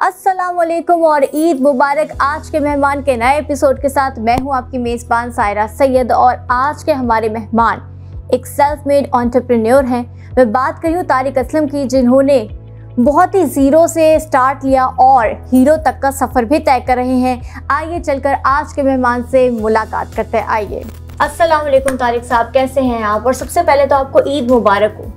अस्सलामुअलैकुम और ईद मुबारक। आज के मेहमान के नए एपिसोड के साथ मैं हूं आपकी मेज़बान सायरा सैयद और आज के हमारे मेहमान एक सेल्फ मेड एंटरप्रेन्योर हैं। मैं बात करी हूँ तारिक असलम की, जिन्होंने बहुत ही ज़ीरो से स्टार्ट लिया और हीरो तक का सफ़र भी तय कर रहे हैं। आइए चलकर आज के मेहमान से मुलाकात करते हैं। आइए। अस्सलाम वालेकुम तारिक साहब, कैसे हैं आप? और सबसे पहले तो आपको ईद मुबारक हो।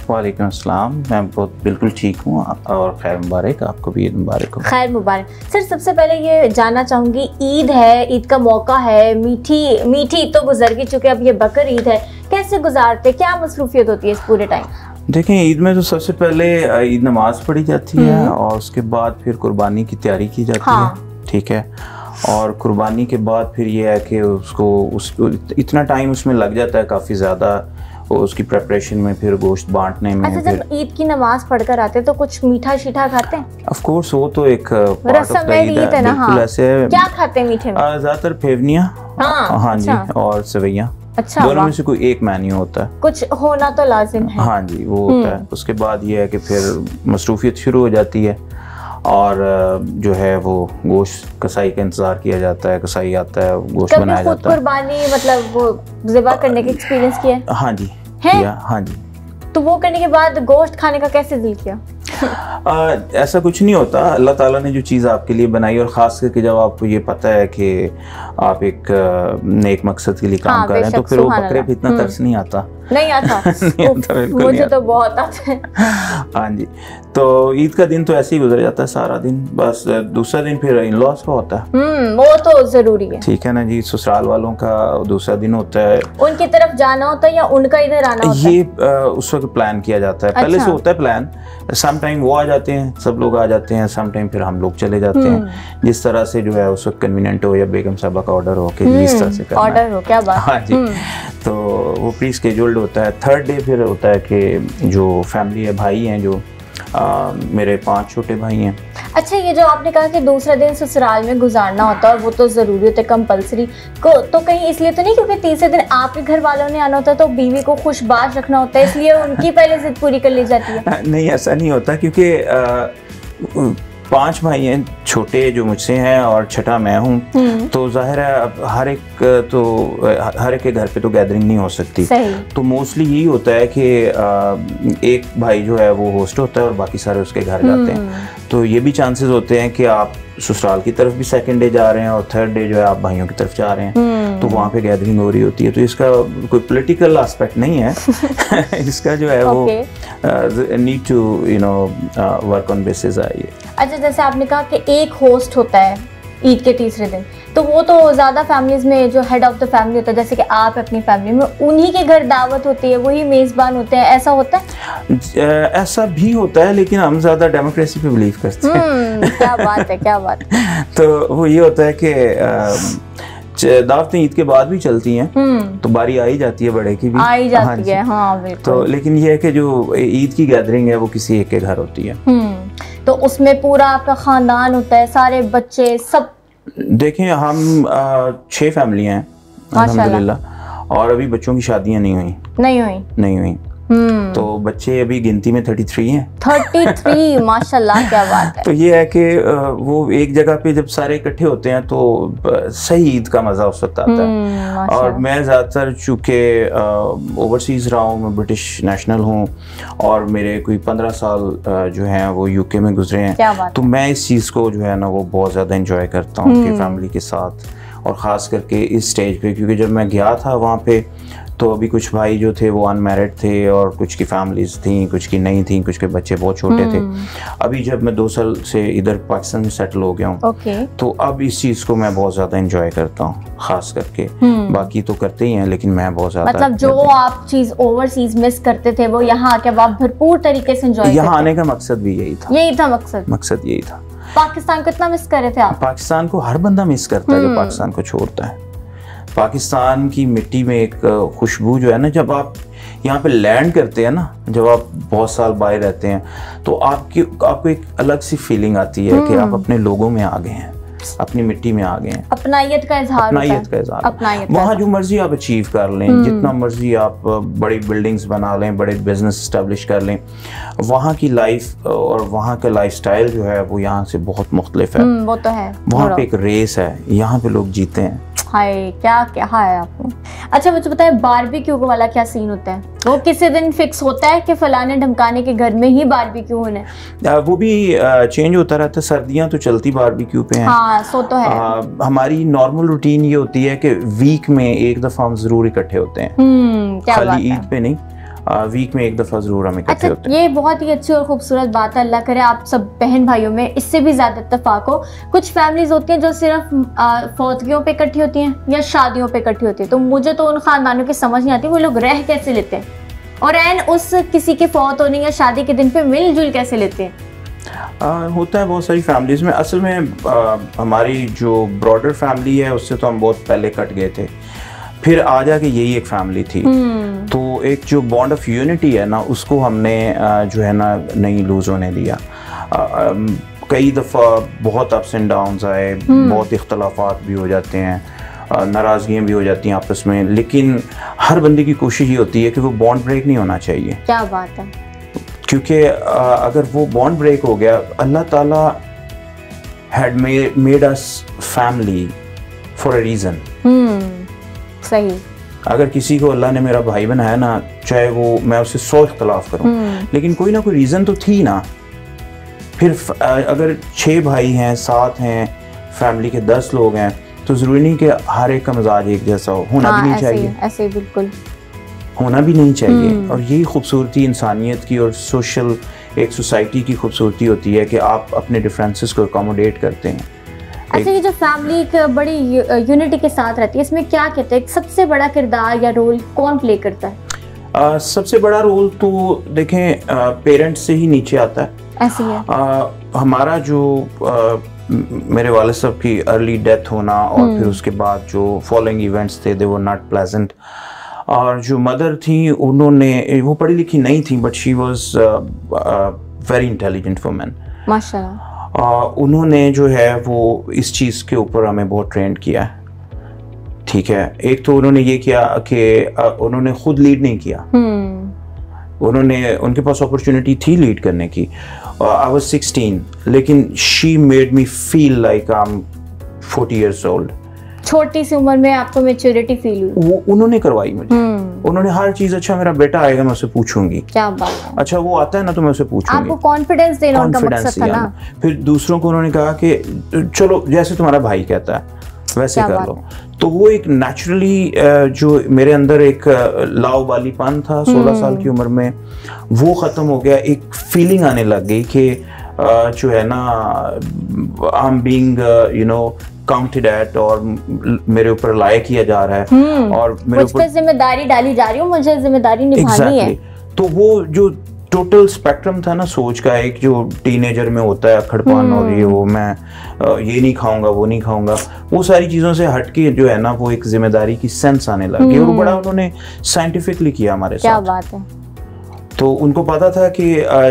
वालेकुम अस्सलाम, मैं बिल्कुल ठीक हूँ और खैर मुबारक, आपको भी ईद मुबारक हो। खैर मुबारक। सर सबसे पहले ये जानना चाहूँगी, ईद है, ईद का मौका है, मीठी ईद तो गुजर ही चुके, अब ये बकर ईद है, कैसे गुजारते, क्या मसरूफियत होती है इस पूरे टाइम? देखें, ईद में तो सबसे पहले ईद नमाज पढ़ी जाती है और उसके बाद फिर कुर्बानी की तैयारी की जाती है, ठीक है। और कुर्बानी के बाद फिर ये है कि उसको इतना टाइम उसमें लग जाता है काफ़ी ज़्यादा, उसकी प्रिपरेशन में, फिर गोश्त बांटने में। अच्छा, जब ईद की नमाज पढ़कर आते तो कुछ मीठा शीठा खाते हैं? ऑफ कोर्स, वो तो एक रस्म है, ईद है ना। हाँ। ऐसे क्या खाते हैं मीठे में? ज़्यादातर फेवनियाँ, हाँ जी, और सेवइयाँ। अच्छा, दोनों में से कोई एक मेन्यू होता है, कुछ होना तो लाजिम है। हाँ जी, वो होता है। उसके बाद ये है कि फिर मसरूफियत शुरू हो जाती है और जो है वो गोश्त कसाई का इंतजार किया जाता है, कसाई आता है, गोश्त बनाया जाता है। कुर्बानी मतलब वो ज़िबा करने का एक्सपीरियंस किया है? हाँ जी, किया, हाँ जी। तो वो करने के बाद गोश्त खाने का कैसे दिल किया? ऐसा कुछ नहीं होता, अल्लाह ताला ने जो चीज़ आपके लिए बनाई, और ख़ास करके जब आपको ये पता है कि आप एक नेक मकसद के लिए काम कर रहे हैं, तो फिर वो बकरे पे इतना तरस नहीं आता। नहीं आता, नहीं आता, मुझे तो बहुत आता है। हाँ जी, तो ईद का दिन तो ऐसे ही गुजर जाता है सारा दिन। बस दूसरा दिन फिर इन लॉज का होता है, वो तो जरूरी है, ठीक है ना जी। ससुराल वालों का दूसरा दिन होता है, उनकी तरफ जाना होता है या उनका इधर आना होता है? ये उस वक्त प्लान किया जाता है, पहले से होता है प्लान। सम टाइम वो आ जाते हैं, सब लोग आ जाते हैं, सम टाइम फिर हम लोग चले जाते हैं, जिस तरह से जो है उस वक्त कन्वीनियंट हो, या बेगम साहबा का ऑर्डर हो कि इस तरह से करना ऑर्डर हो। क्या बात। हाँ जी, तो वो प्री स्केड्यूल्ड होता है। थर्ड डे फिर होता है कि जो फैमिली है, भाई हैं जो मेरे 5 छोटे भाई हैं। अच्छा, ये जो आपने कहा कि दूसरा दिन ससुराल में गुजारना होता है और वो तो ज़रूरी होता है, कंपलसरी को, तो कहीं इसलिए तो नहीं क्योंकि तीसरे दिन आपके घर वालों ने आना होता है तो बीवी को खुशबाश रखना होता है, इसलिए उनकी पहले जिद पूरी कर ली जाती है? नहीं, ऐसा नहीं होता, क्योंकि 5 भाई हैं, छोटे जो मुझसे हैं और छठा मैं हूँ, तो जाहिर है अब हर एक के घर पे तो गैदरिंग नहीं हो सकती। तो मोस्टली यही होता है कि एक भाई जो है वो होस्ट होता है और बाकी सारे उसके घर जाते हैं। तो ये भी चांसेस होते हैं कि आप ससुराल की तरफ भी सेकंड डे जा रहे हैं और थर्ड डे जो है आप भाइयों की तरफ जा रहे हैं, तो वहाँ पे गैदरिंग हो रही होती है। तो इसका कोई पॉलिटिकल एस्पेक्ट नहीं है इसका जो है वो need to work on basis है। अच्छा, जैसे आपने कहा कि एक होस्ट होता है ईद के तीसरे दिन, तो वो तो ज़्यादा फैमिलीज़ में जो हेड ऑफ द फैमिली होता है, जैसे कि आप अपनी फैमिली में, उन्हीं के घर दावत होती है, वही मेज़बान होते हैं, ऐसा होता है? ऐसा भी होता है, लेकिन हम ज़्यादा डेमोक्रेसी पे बिलीव करते हैं। क्या बात है, क्या बात है। तो वो ये होता है कि दावतें ईद के बाद भी चलती हैं, तो बारी आ ही जाती है बड़े की भी, आ ही जाती है। हाँ बिल्कुल। तो लेकिन ये है कि जो ईद की गैदरिंग है वो किसी एक के घर होती है, तो उसमें पूरा आपका खानदान होता है, सारे बच्चे सब? देखें, हम 6 फैमिली हैं अल्हम्दुलिल्लाह, और अभी बच्चों की शादियां नहीं हुई। तो बच्चे अभी गिनती में 33 हैं। 33 माशाल्लाह, क्या बात है। तो ये है कि वो एक जगह पे जब सारे इकट्ठे होते हैं तो सही ईद का मज़ा उस वक्त आता है। और मैं ज़्यादातर चूँकि ओवरसीज़ रहा हूँ, मैं ब्रिटिश नेशनल हूँ और मेरे कोई 15 साल जो हैं वो यूके में गुजरे हैं, तो मैं इस चीज़ को जो है ना वो बहुत ज़्यादा इंजॉय करता हूँ कि फैमिली के साथ, और ख़ास करके इस स्टेज पे, क्योंकि जब मैं गया था वहाँ पे तो अभी कुछ भाई जो थे वो अनमैरिड थे और कुछ की फैमिलीज थी, कुछ की नहीं थी, कुछ के बच्चे बहुत छोटे थे। अभी जब मैं 2 साल से इधर पाकिस्तान में सेटल हो गया हूँ, तो अब इस चीज़ को मैं बहुत ज़्यादा एंजॉय करता हूँ, ख़ास करके। बाकी तो करते ही हैं, लेकिन मैं बहुत ज़्यादा, मतलब जो आप चीज़ ओवरसीज मिस करते थे वो यहाँ आके आप भरपूर तरीके से एंजॉय। यहाँ आने का मकसद भी यही था, मकसद यही था। पाकिस्तान को इतना मिस कर रहे थे आप? पाकिस्तान को हर बंदा मिस करता है जो पाकिस्तान को छोड़ता है। पाकिस्तान की मिट्टी में एक खुशबू जो है ना, जब आप यहाँ पे लैंड करते हैं ना, जब आप बहुत साल बाहर रहते हैं, तो आपको एक अलग सी फीलिंग आती है कि आप अपने लोगों में आ गए हैं। अपनी मिट्टी में आ गए हैं। अपनाइयत का इजहार, वहाँ जो मर्जी आप अचीव कर लें, जितना मर्जी आप बड़ी बिल्डिंग्स बना लें, बड़े बिजनेस इस्टेब्लिश कर लें, वहाँ की लाइफ और वहाँ का लाइफस्टाइल जो है वो यहाँ से बहुत मुख्तलिफ है। वो तो है, वहाँ पे एक रेस है, यहाँ पे लोग जीते हैं। हाय क्या क्या है आपको। अच्छा मुझे बताए बारबेक्यू वाला क्या सीन होता है? वो किसी दिन फिक्स होता है कि फलाने ढमकाने के घर में ही बारबेक्यू होना है? वो भी चेंज होता रहता है। सर्दियाँ तो चलती बारबेक्यू पे हैं। हाँ सो तो है। हमारी नॉर्मल रूटीन ये होती है कि वीक में एक दफा हम जरूर इकट्ठे होते हैं, खाली ईद पे नहीं, वीक में एक दफा जरूर हम इकट्ठे होते हैं। ये बहुत ही अच्छी और खूबसूरत बात है। अल्लाह करे आप सब बहन भाइयों में इससे भी ज्यादा इत्तेफाक हो। कुछ फैमिलीज होती हैं जो सिर्फ फौतगियों पे इकट्ठी होती हैं या शादियों पे इकट्ठी होती है, तो मुझे तो उन खानदानों की समझ नहीं आती वो लोग रह कैसे लेते हैं और एन उस किसी के फौत होने या शादी के दिन पे मिलजुल कैसे लेते हैं। होता है बहुत सारी फैमिलीज में। असल में हमारी जो ब्रॉडर फैमिली है उससे तो हम बहुत पहले कट गए थे, फिर आ जाके यही एक फैमिली थी। तो एक जो बॉन्ड ऑफ यूनिटी है ना उसको हमने जो है ना नहीं लूज होने दिया। कई दफ़ा बहुत अप्स एंड डाउन्स आए, बहुत इख्तलाफात भी हो जाते हैं, नाराज़गियाँ भी हो जाती हैं आपस में, लेकिन हर बंदे की कोशिश ये होती है कि वो बॉन्ड ब्रेक नहीं होना चाहिए। क्या बात है। क्योंकि अगर वो बॉन्ड ब्रेक हो गया, अल्लाह ताला had made us family for a reason. सही। अगर किसी को अल्लाह ने मेरा भाई बनाया ना, चाहे वो मैं उससे 100 इख्तलाफ करूं, लेकिन कोई ना कोई रीज़न तो थी ना। फिर अगर 6 भाई हैं, 7 हैं, फैमिली के 10 लोग हैं, तो ज़रूरी नहीं कि हर एक का मिजाज एक जैसा हो, होना भी नहीं चाहिए। ऐसे बिल्कुल होना भी नहीं चाहिए। और यही खूबसूरती इंसानियत की और सोशल एक सोसाइटी की खूबसूरती होती है कि आप अपने डिफरेंसेस को अकोमोडेट करते हैं। अच्छा ये जो फैमिली एक बड़ी यूनिटी के साथ रहती है, इसमें क्या कहते हैं सबसे बड़ा किरदार या रोल कौन प्ले करता है? सबसे बड़ा रोल तो देखें पेरेंट्स से ही नीचे आता है। ऐसी है। हमारा जो मेरे वालिद साहब की अर्ली डेथ होना और फिर उसके बाद जो फॉलोइंग इवेंट्स थे दे वर नॉट प्लेजेंट। और जो मदर थी उन्होंने, वो पढ़ी लिखी नहीं थी but she was very intelligent woman माशाल्लाह। उन्होंने जो है वो इस चीज़ के ऊपर हमें बहुत ट्रेंड किया है। ठीक है, एक तो उन्होंने ये किया कि उन्होंने खुद लीड नहीं किया। उनके पास अपॉर्चुनिटी थी लीड करने की। आई वाज 16 लेकिन she made me feel like I am 40 years old। छोटी सी उम्र में आपको मैच्योरिटी फील हुई? वो उन्होंने करवाई मुझे। उन्होंने हर चीज, अच्छा मेरा बेटा आएगा मैं उसे पूछूंगी। क्या बात है। अच्छा वो आता है ना तो मैं उसे पूछूंगी। आपको कॉन्फिडेंस देना उनका मकसद था ना। फिर दूसरों को उन्होंने कहा कि चलो जैसे तुम्हारा भाई कहता है वैसे कर लो। तो वो एक नेचुरली जो मेरे अंदर एक लावालीपन था 16 साल की उम्र में, वो खत्म हो गया। एक फीलिंग आने लग गई कि जो है ना I am being you know counted at, और मेरे ऊपर लाया किया जा रहा है और मेरे ऊपर जिम्मेदारी डाली जा रही है, मुझे जिम्मेदारी निभानी है। तो वो जो टोटल स्पेक्ट्रम था ना सोच का, एक जो टीनेजर में होता है अखड़पन और ये वो मैं ये नहीं खाऊंगा वो नहीं खाऊंगा, वो सारी चीज़ों से हटके जो है ना वो एक जिम्मेदारी की सेंस आने लगी। और बड़ा उन्होंने साइंटिफिकली किया हमारे साथ। क्या बात है। तो उनको पता था कि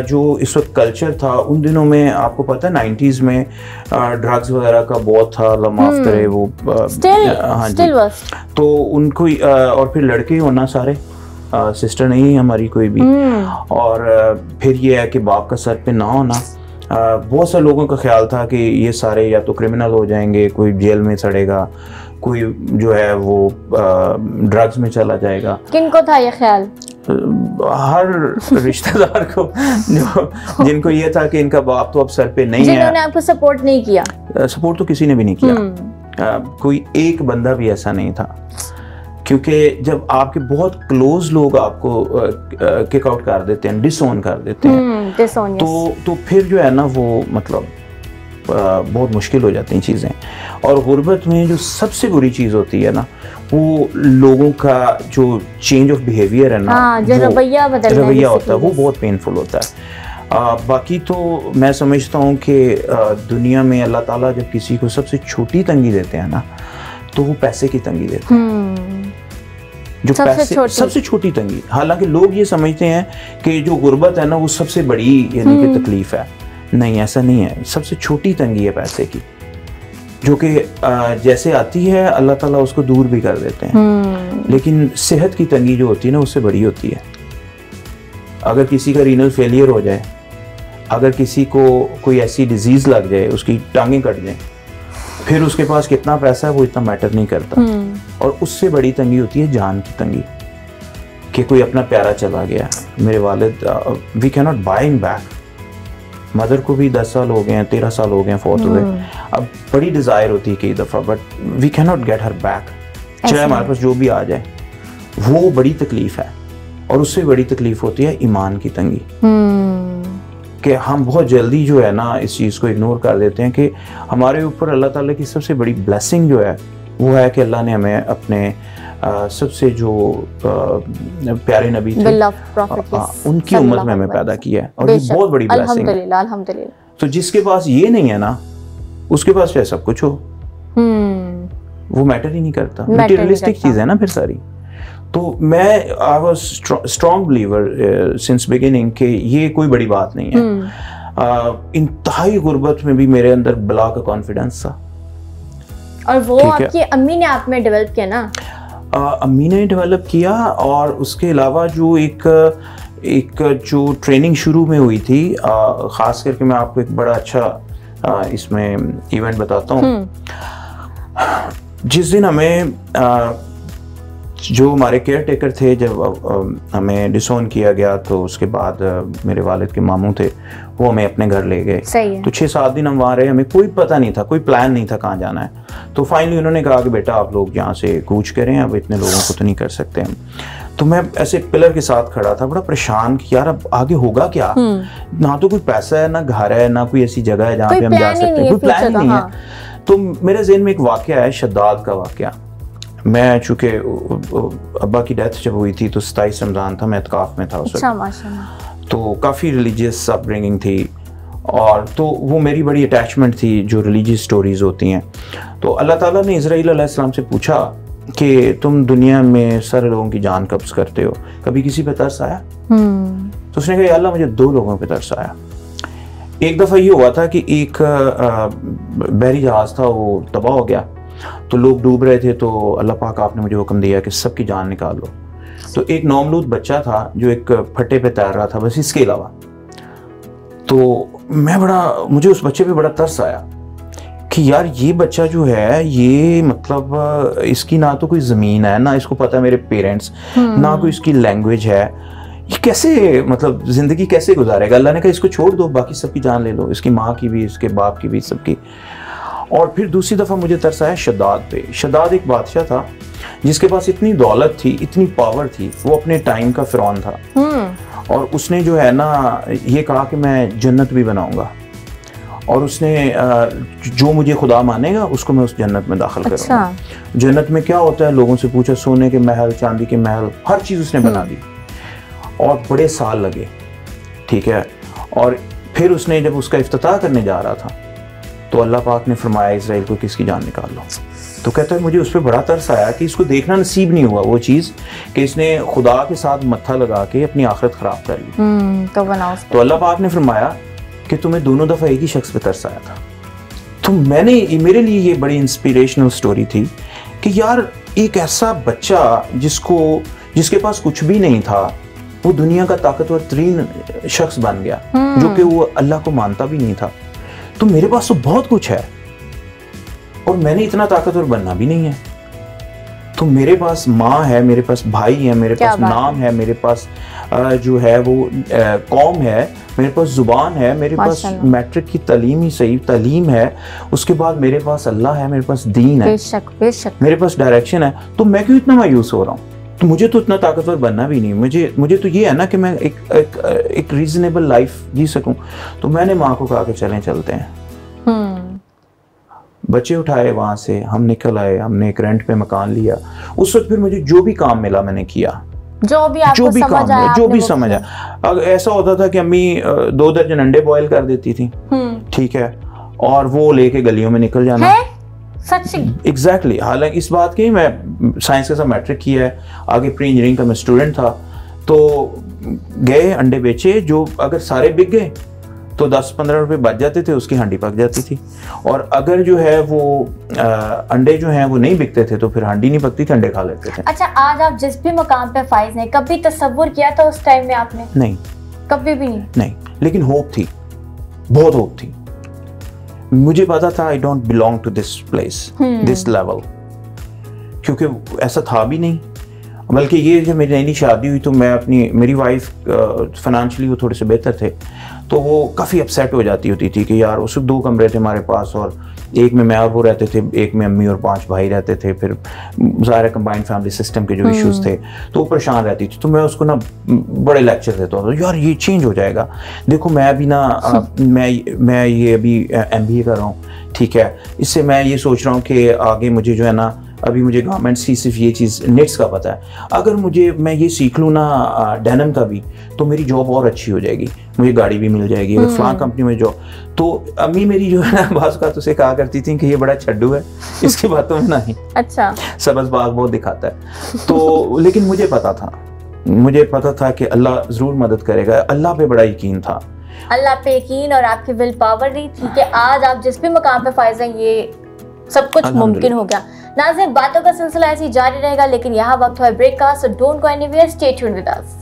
जो इस वक्त कल्चर था उन दिनों में, आपको पता है 90s में ड्रग्स वगैरह का बहुत था, अल्लाह माफ करे वो हाँ जी। तो उनको और फिर लड़के होना सारे, सिस्टर नहीं हमारी कोई भी, और फिर ये है कि बाप का सर पे ना होना। बहुत सारे लोगों का ख्याल था कि ये सारे या तो क्रिमिनल हो जाएंगे, कोई जेल में सड़ेगा, कोई जो है वो ड्रग्स में चला जाएगा। किनको था ये ख्याल? हर रिश्तेदार को जो जिनको ये था कि इनका बाप तो अब सर पे नहीं है। जिन्होंने आपको सपोर्ट नहीं किया? सपोर्ट तो किसी ने भी नहीं किया। कोई एक बंदा भी ऐसा नहीं था, क्योंकि जब आपके बहुत क्लोज लोग आपको किक आउट कर देते हैं, डिसओन कर देते हैं, तो फिर जो है ना वो मतलब बहुत मुश्किल हो जाती हैं चीज़ें। और गुर्बत में जो सबसे बुरी चीज़ होती है ना, वो लोगों का जो चेंज ऑफ बिहेवियर है ना, जो रवैया होता है, वो बहुत पेनफुल होता है। बाकी तो मैं समझता हूँ कि दुनिया में अल्लाह ताला जब किसी को सबसे छोटी तंगी देते हैं ना, तो वो पैसे की तंगी देते हैं। जो सबसे छोटी तंगी। हालांकि लोग ये समझते हैं कि जो गुर्बत है ना वो सबसे बड़ी यानी कि तकलीफ है। नहीं, ऐसा नहीं है। सबसे छोटी तंगी है पैसे की। जो कि जैसे आती है अल्लाह ताला उसको दूर भी कर देते हैं। लेकिन सेहत की तंगी जो होती है ना उससे बड़ी होती है। अगर किसी का रीनल फेलियर हो जाए, अगर किसी को कोई ऐसी डिजीज लग जाए, उसकी टांगें कट जाए, फिर उसके पास कितना पैसा है वो इतना मैटर नहीं करता। और उससे बड़ी तंगी होती है जान की तंगी, कि कोई अपना प्यारा चला गया। मेरे वालिद, we can not buy him back. Mother को भी 10 साल हो गए हैं, 13 साल हो गए हैं फौत हुए। अब बड़ी डिज़ायर होती है कई दफ़ा, but we can not get her back. चाहे हमारे पास जो भी आ जाए, वो बड़ी तकलीफ है। और उससे बड़ी तकलीफ होती है ईमान की तंगी, कि हम बहुत जल्दी जो है ना इस चीज़ को इग्नोर कर देते हैं कि हमारे ऊपर अल्लाह ताला की सबसे बड़ी ब्लेसिंग जो है वो है कि अल्लाह ने हमें अपने सबसे जो प्यारे नबी थे उनकी उम्मत में हमें पैदा किया है। और ये बहुत बड़ी ब्लेसिंग है। अल्हम्दुलिल्लाह। तो जिसके पास ये नहीं है ना, उसके पास चाहे सब कुछ हो, वो मैटर ही नहीं करता। मटेरियलिस्टिक चीज़ है ना फिर सारी। तो मैं I was strong believer since beginning कि ये कोई बड़ी बात नहीं है। इंतहाई गुर्बत में भी मेरे अंदर बला का कॉन्फिडेंस था। और वो आपकी अम्मी ने आप में डेवलप किया ना? अम्मी ने डेवलप किया। और उसके अलावा जो एक जो ट्रेनिंग शुरू में हुई थी, ख़ास करके मैं आपको एक बड़ा अच्छा इसमें इवेंट बताता हूँ। जिस दिन हमें जो हमारे केयर टेकर थे, जब हमें डिसोन किया गया, तो उसके बाद मेरे वालिद के मामू थे, वो हमें अपने घर ले गए। तो 6-7 दिन हम वहाँ रहे। हमें कोई पता नहीं था, कोई प्लान नहीं था कहाँ जाना है। तो फाइनली उन्होंने कहा कि बेटा आप लोग यहाँ से कूच करें, अब इतने लोगों को तो नहीं कर सकते हम। तो मैं ऐसे पिलर के साथ खड़ा था, बड़ा परेशान कि यार अब आगे होगा क्या। ना तो कोई पैसा है, ना घर है, ना कोई ऐसी जगह है जहाँ पे हम जा सकते हैं, कोई प्लान नहीं है। तो मेरे ज़हन में एक वाक़या है, शद्दाद का वाक़या। मैं चूँकि अब्बा की डेथ जब हुई थी तो 27 रमज़ान था, मैं इत्काफ में था उस वक्त। तो काफ़ी रिलीजियस अपब्रिंगिंग थी, और तो वो मेरी बड़ी अटैचमेंट थी जो रिलीजियस स्टोरीज़ होती हैं। तो अल्लाह ताला ने इज़राइल अलैहिस्सलाम से पूछा कि तुम दुनिया में सारे लोगों की जान कब्ज़ करते हो, कभी किसी पे तरस आया? तो उसने कहा या अल्लाह मुझे 2 लोगों पे तरस आया। एक दफ़ा ये हुआ था कि एक बहरी जहाज़ था, वो तबाह हो गया, तो लोग डूब रहे थे। तो अल्लाह पाक आपने मुझे हुक्म दिया कि सबकी जान निकाल लो। तो एक नौमलूद बच्चा था जो एक फट्टे पे तैर रहा था, बस इसके अलावा। तो मुझे उस बच्चे पे बड़ा तरस आया कि यार ये बच्चा जो है, ये मतलब इसकी ना तो कोई ज़मीन है, ना इसको पता है मेरे पेरेंट्स, ना कोई इसकी लैंग्वेज है, ये कैसे मतलब ज़िंदगी कैसे गुजारेगा। अल्लाह ने कहा इसको छोड़ दो, बाकी सबकी जान ले लो, इसकी माँ की भी, इसके बाप की भी, सबकी। और फिर दूसरी दफ़ा मुझे तरस आया शद्दाद पे। शद्दाद एक बादशाह था जिसके पास इतनी दौलत थी, इतनी पावर थी, वो अपने टाइम का फ़िरौन था। और उसने जो है ना ये कहा कि मैं जन्नत भी बनाऊंगा, और उसने जो मुझे खुदा मानेगा उसको मैं उस जन्नत में दाखिल करूँगा। जन्नत में क्या होता है, लोगों से पूछा, सोने के महल, चांदी के महल, हर चीज़ उसने बना दी। और बड़े साल लगे, ठीक है। और फिर उसने जब उसका इफ्तिताह करने जा रहा था तो अल्लाह पाक ने फरमाया इज़राइल को कि इसकी जान निकाल लो। तो कहता है मुझे उस पर बड़ा तरस आया कि इसको देखना नसीब नहीं हुआ वो चीज़ कि इसने खुदा के साथ मत्था लगा के अपनी आखिरत ख़राब कर ली। तो अल्लाह पाक ने फरमाया कि तुम्हें दोनों दफ़ा एक ही शख्स पे तरस आया था। तो मेरे लिए ये बड़ी इंस्पिरेशनल स्टोरी थी कि यार एक ऐसा बच्चा जिसके पास कुछ भी नहीं था, वो दुनिया का ताकतवर तरीन शख्स बन गया, जो कि वो अल्लाह को मानता भी नहीं था। तो मेरे पास तो बहुत कुछ है और मैंने इतना ताकतवर बनना भी नहीं है। तो मेरे पास माँ है, मेरे पास भाई है, मेरे पास नाम है, मेरे पास जो है वो कौम है, मेरे पास जुबान है, मेरे पास मैट्रिक की तालीम ही सही तालीम है, उसके बाद मेरे पास अल्लाह है, मेरे पास दीन है, बेशक मेरे पास डायरेक्शन है। तो मैं क्यों इतना मायूस हो रहा हूँ? तो मुझे तो इतना ताकतवर बनना भी नहीं, मुझे तो ये है ना कि मैं एक रीजनेबल लाइफ जी सकूं। तो मैंने माँ को कहा कि चलते हैं। बच्चे उठाए, वहां से हम निकल आए, हमने एक रेंट पे मकान लिया। उस वक्त फिर मुझे जो भी काम मिला मैंने किया, जो भी समझ आया। ऐसा होता था कि अम्मी 2 दर्जन अंडे बॉयल कर देती थी, ठीक है, और वो लेके गलियों में निकल जाना। एग्जैक्टली। हालांकि इस बात की मैं साइंस के साथ मैट्रिक किया है, आगे प्री इंजीनियरिंग का मैं स्टूडेंट था। तो गए अंडे बेचे, जो अगर सारे बिक गए तो 10-15 रुपए बच जाते थे, उसकी हांडी पक जाती थी। और अगर जो है वो अंडे जो हैं वो नहीं बिकते थे तो फिर हांडी नहीं पकती थी, अंडे खा लेते थे। अच्छा, आज आप जिस भी मकाम पे फाइज हैं, कभी तसव्वुर किया था उस टाइम में आपने? नहीं, कभी भी नहीं, लेकिन होप थी, बहुत होप थी। मुझे पता था I don't belong to this place, this level, क्योंकि ऐसा था भी नहीं। बल्कि ये जब मेरी नई शादी हुई तो मेरी वाइफ फाइनेंशियली वो थोड़े से बेहतर थे, तो वो काफ़ी अपसेट हो जाती होती थी कि यार उस 2 कमरे थे हमारे पास, और एक में मैं और वो रहते थे, एक में अम्मी और 5 भाई रहते थे, फिर सारे कंबाइंड फैमिली सिस्टम के जो इश्यूज थे, तो वो परेशान रहती थी। तो मैं उसको ना बड़े लेक्चर देता था, यार ये चेंज हो जाएगा, देखो मैं अभी ना मैं ये अभी MBA कर रहा हूँ, ठीक है, इससे मैं ये सोच रहा हूँ कि आगे मुझे जो है ना, अभी मुझे गारमेंट्स की सिर्फ ये चीज़ निट्स का पता है, अगर मैं ये सीख लूँ ना डेनिम का भी, तो मेरी जॉब और अच्छी हो जाएगी, मुझे गाड़ी भी मिल जाएगी, अगर फलां कंपनी में जॉब। तो अम्मी मेरी जो है ना बात का उसे कहा करती थी कि ये बड़ा छड्डू है, इसकी बातों में नहीं, अच्छा सबज बाग बहुत दिखाता है। तो लेकिन मुझे पता था कि अल्लाह ज़रूर मदद करेगा, अल्लाह पे बड़ा यकीन था, अल्लाह पे यकीन और आपकी विल पावर रही थी कि आज आप जिस भी मकाम पे फाइज हैं ये सब कुछ मुमकिन हो गया। नाज़रीन, बातों का सिलसिला ऐसे ही जारी रहेगा, लेकिन यहाँ वक्त है ब्रेक का, so don't go anywhere, stay tuned with us.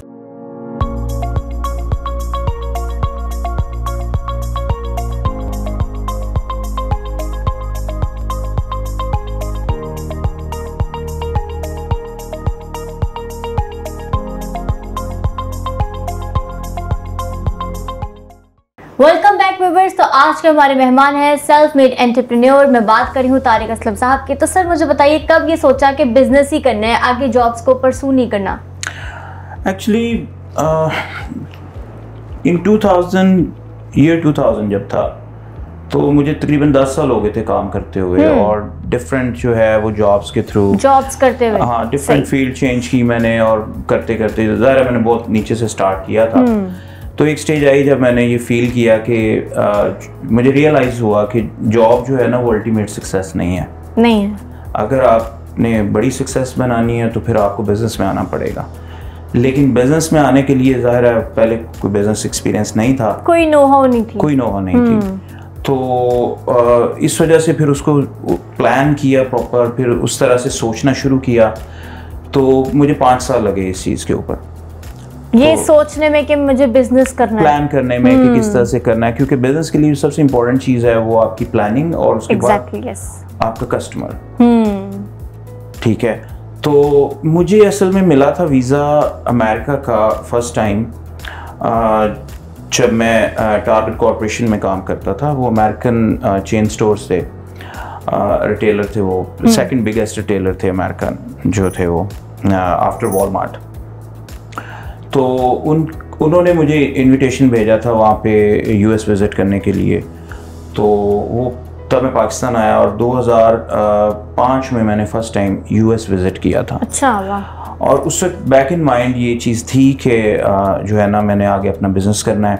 Welcome back viewers. तो आज के हमारे मेहमान हैं सेल्फ मेड एंटरप्रेन्योर। मैं बात कर रही हूँ तारिक असलम साहब की। तो सर मुझे बताइए, कब ये सोचा कि बिजनेस ही करना है, आगे जॉब्स को परसू नहीं करना? एक्चुअली इन 2000 जब था तो मुझे तकरीबन 10 साल हो गए थे काम करते हुए, और डिफरेंट जो है वो जॉब्स के थ्रू जॉब्स करते हुए, हाँ डिफरेंट फील्ड चेंज की मैंने, और करते करते ज़ाहिर मैंने बहुत नीचे से स्टार्ट किया था। तो एक स्टेज आई जब मैंने ये फील किया कि मुझे रियलाइज़ हुआ कि जॉब जो है ना वो अल्टीमेट सक्सेस नहीं है। अगर आपने बड़ी सक्सेस बनानी है तो फिर आपको बिजनेस में आना पड़ेगा, लेकिन बिजनेस में आने के लिए ज़ाहिर है पहले कोई बिजनेस एक्सपीरियंस नहीं था, कोई नो हाउ नहीं थी। तो इस वजह से फिर उसको प्लान किया प्रॉपर, फिर उस तरह से सोचना शुरू किया। तो मुझे 5 साल लगे इस चीज़ के ऊपर, ये तो सोचने में कि मुझे बिजनेस करना है, प्लान करने में कि किस तरह से करना है, क्योंकि बिजनेस के लिए सबसे इम्पोर्टेंट चीज़ है वो आपकी प्लानिंग और उसके बाद आपका कस्टमर। ठीक है, तो मुझे असल में मिला था वीज़ा अमेरिका का फर्स्ट टाइम जब मैं टारगेट कॉर्पोरेशन में काम करता था। वो अमेरिकन चेन स्टोर्स थे, रिटेलर थे, वो सेकंड बिगेस्ट रिटेलर थे अमेरिकन जो थे वो आफ्टर वॉलमार्ट। तो उन्होंने मुझे इनविटेशन भेजा था वहाँ पे US विज़िट करने के लिए। तो वो तब मैं पाकिस्तान आया और 2005 में मैंने फ़र्स्ट टाइम US विज़िट किया था। अच्छा, वाह। और उस वक्त बैक इन माइंड ये चीज़ थी कि जो है ना मैंने आगे अपना बिज़नेस करना है।